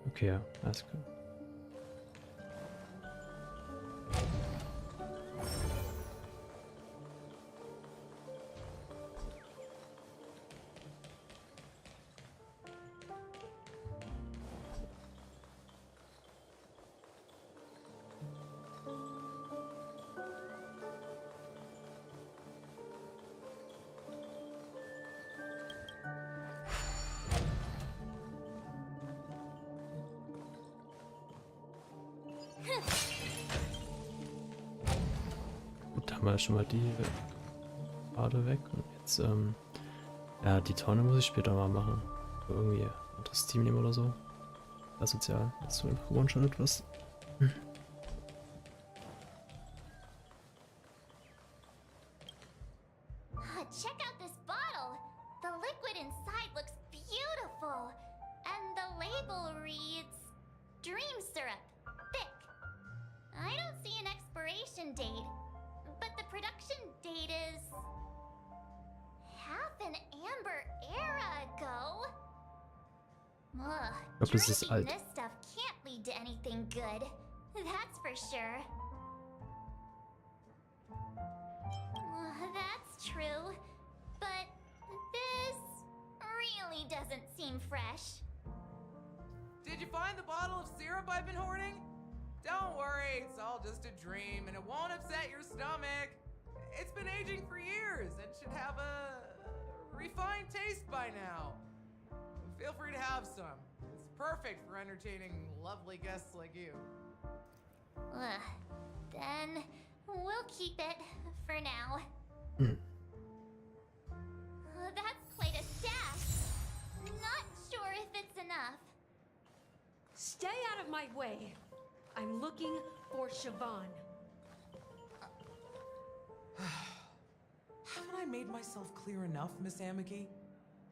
A: Okay, ja, alles klar. Gut, haben wir schon mal die Bade weg. Und jetzt, ja, die Tonne muss ich später mal machen. Irgendwie ein anderes Team nehmen oder so. Asozial. Jetzt so einfach one-shottet was.
B: Check out this bottle. The liquid inside looks beautiful. And the label reads Dream Syrup, thick. I don't see an expiration date, but the production date is half an amber era ago. Ugh,
A: glaub, das ist
B: drinking
A: alt.
B: this stuff can't lead to anything good. That's for sure. That's true, but this really doesn't seem fresh.
F: Did you find the bottle of syrup I've been hoarding? Don't worry, it's all just a dream and it won't upset your stomach. It's been aging for years and should have a refined taste by now. Feel free to have some. It's perfect for entertaining lovely guests like you.
B: Then we'll keep it for now. That's quite a stash. Not sure if it's enough.
Q: Stay out of my way. I'm looking for Siobhan.
F: Haven't I made myself clear enough, Miss Amiki?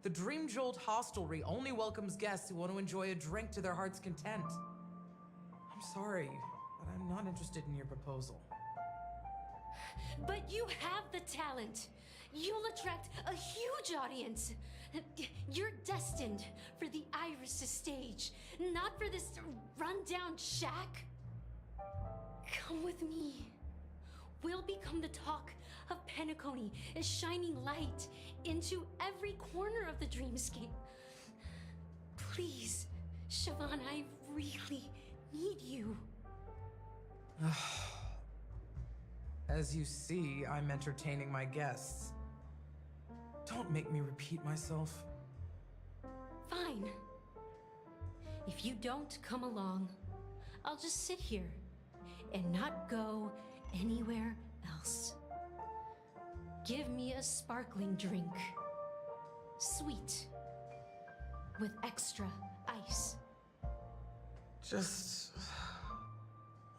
F: The Dream Jolt Hostelry only welcomes guests who want to enjoy a drink to their heart's content. I'm sorry, but I'm not interested in your proposal.
Q: But you have the talent. You'll attract a huge audience. You're destined for the Iris' stage, not for this rundown shack. Come with me. We'll become the talk of Pennacony, a shining light into every corner of the dreamscape. Please, Siobhan, I really need you.
R: As you see, I'm entertaining my guests. Don't make me repeat myself.
Q: Fine. If you don't come along, I'll just sit here and not go anywhere else. Give me a sparkling drink. Sweet. With extra ice.
R: Just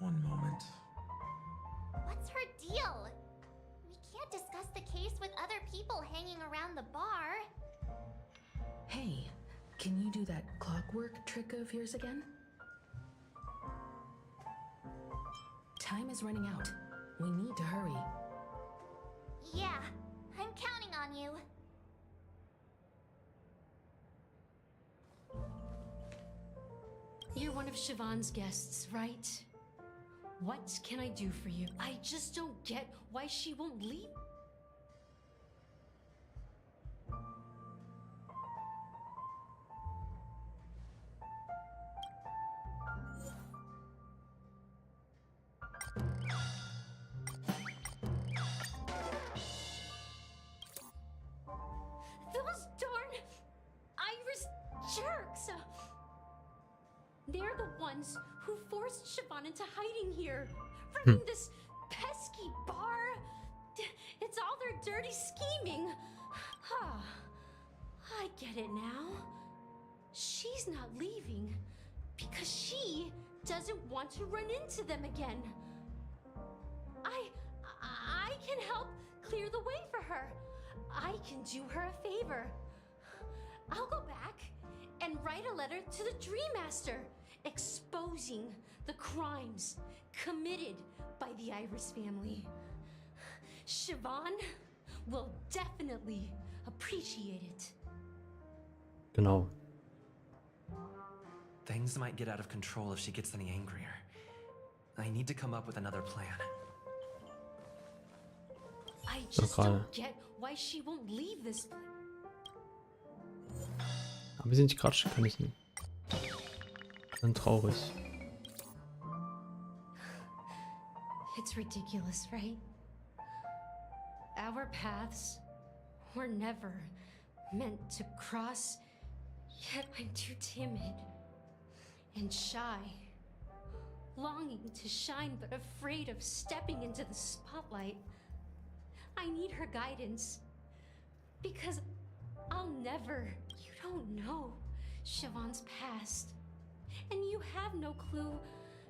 R: one moment.
B: What's her deal? We can't discuss the case with other people hanging around the bar.
G: Hey, can you do that clockwork trick of yours again? Time is running out. We need to hurry.
B: Yeah, I'm counting on you.
Q: You're one of Siobhan's guests, right? What can I do for you? I just don't get why she won't leave. Those darn Irish jerks! They're the ones who forced Siobhan into hiding here, running this pesky bar. It's all their dirty scheming. I get it now. She's not leaving because she doesn't want to run into them again. I can help clear the way for her. I can do her a favor. I'll go back and write a letter to the Dream Master exposing the crimes committed by the Iris family. Siobhan will definitely appreciate it.
A: Genau.
S: Things might get out of control if she gets any angrier. I need to come up with another plan.
Q: I just don't get why she won't leave this place.
A: Aber wir sind nicht gerade, kann ich nicht. Dann traurig.
Q: It's ridiculous, right? Our paths were never meant to cross, yet I'm too timid and shy, longing to shine but afraid of stepping into the spotlight. I need her guidance because I'll never, you don't know Siobhan's past, and you have no clue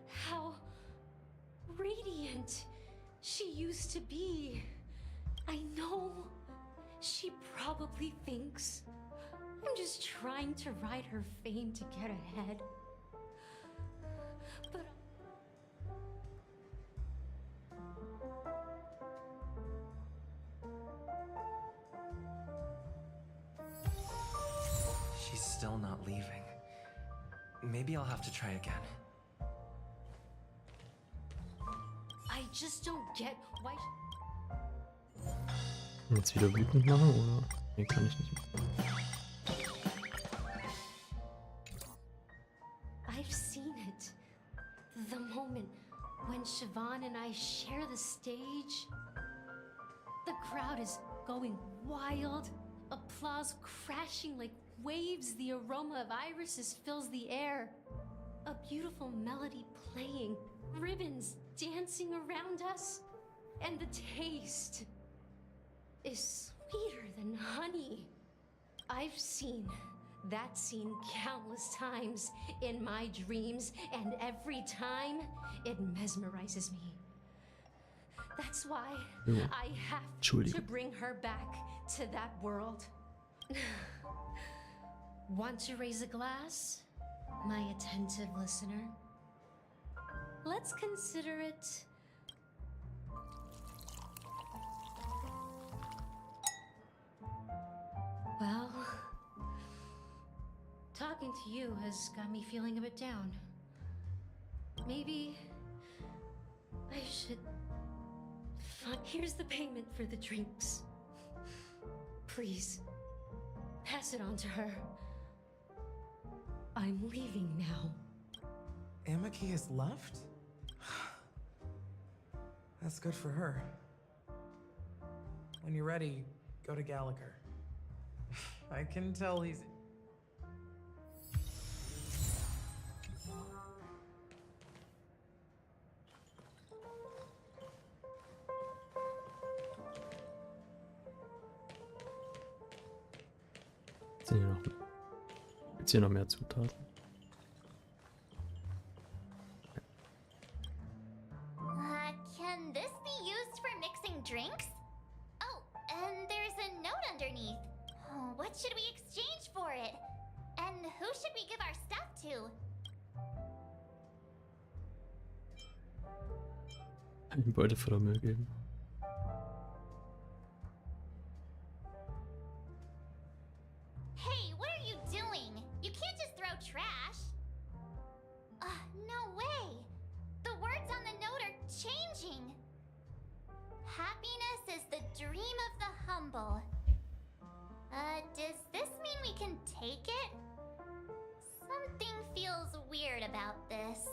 Q: how radiant she used to be. I know she probably thinks I'm just trying to ride her fame to get ahead. But
S: She's still not leaving. Maybe I'll have to try again.
Q: I just don't get why.
A: Jetzt wieder wütend machen, oder? Nee, kann ich nicht.
Q: I've seen it. The moment when Siobhan and I share the stage. The crowd is going wild. Applause crashing like waves. The aroma of irises fills the air. A beautiful melody playing. Ribbons dancing around us. And the taste is sweeter than honey. I've seen that scene countless times in my dreams, and every time it mesmerizes me. That's why I have to bring her back to that world. Want to raise a glass, my attentive listener? Let's consider it well, talking to you has got me feeling a bit down. Maybe I should here's the payment for the drinks. Please, pass it on to her. I'm leaving now.
R: Amaki has left? That's good for her. When you're ready, go to Gallagher. I can tell he's...
A: Gibt's hier noch mehr Zutaten?
B: Can this be used for mixing drinks? Oh, and there's a note underneath. Oh, what should we exchange for it? And who should we give our stuff to?
A: Einen Beutel voller Müll geben.
B: Hey, what are you doing? You can't just throw trash. No way. The words on the note are changing. Happiness is the dream of the humble. Does this mean we can take it? Something feels weird about this.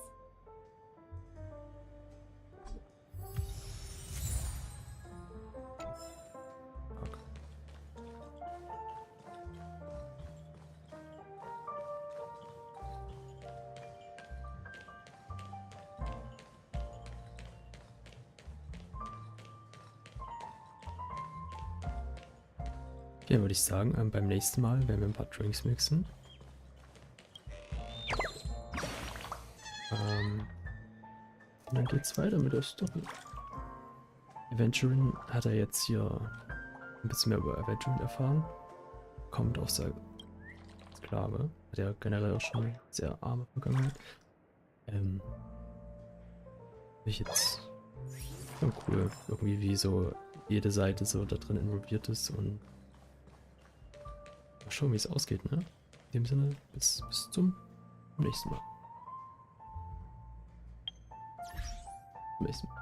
A: Okay, würde ich sagen, beim nächsten Mal werden wir ein paar Drinks mixen. Und dann geht's weiter mit der Story. Aventurin hat er jetzt hier ein bisschen mehr über Aventurin erfahren. Kommt aus der Sklave. Hat ja generell auch schon sehr arme Vergangenheit. Ich jetzt schon cool, irgendwie wie so jede Seite so da drin involviert ist und mal schauen, wie es ausgeht, ne? In dem Sinne, bis zum nächsten Mal. Nächsten Mal.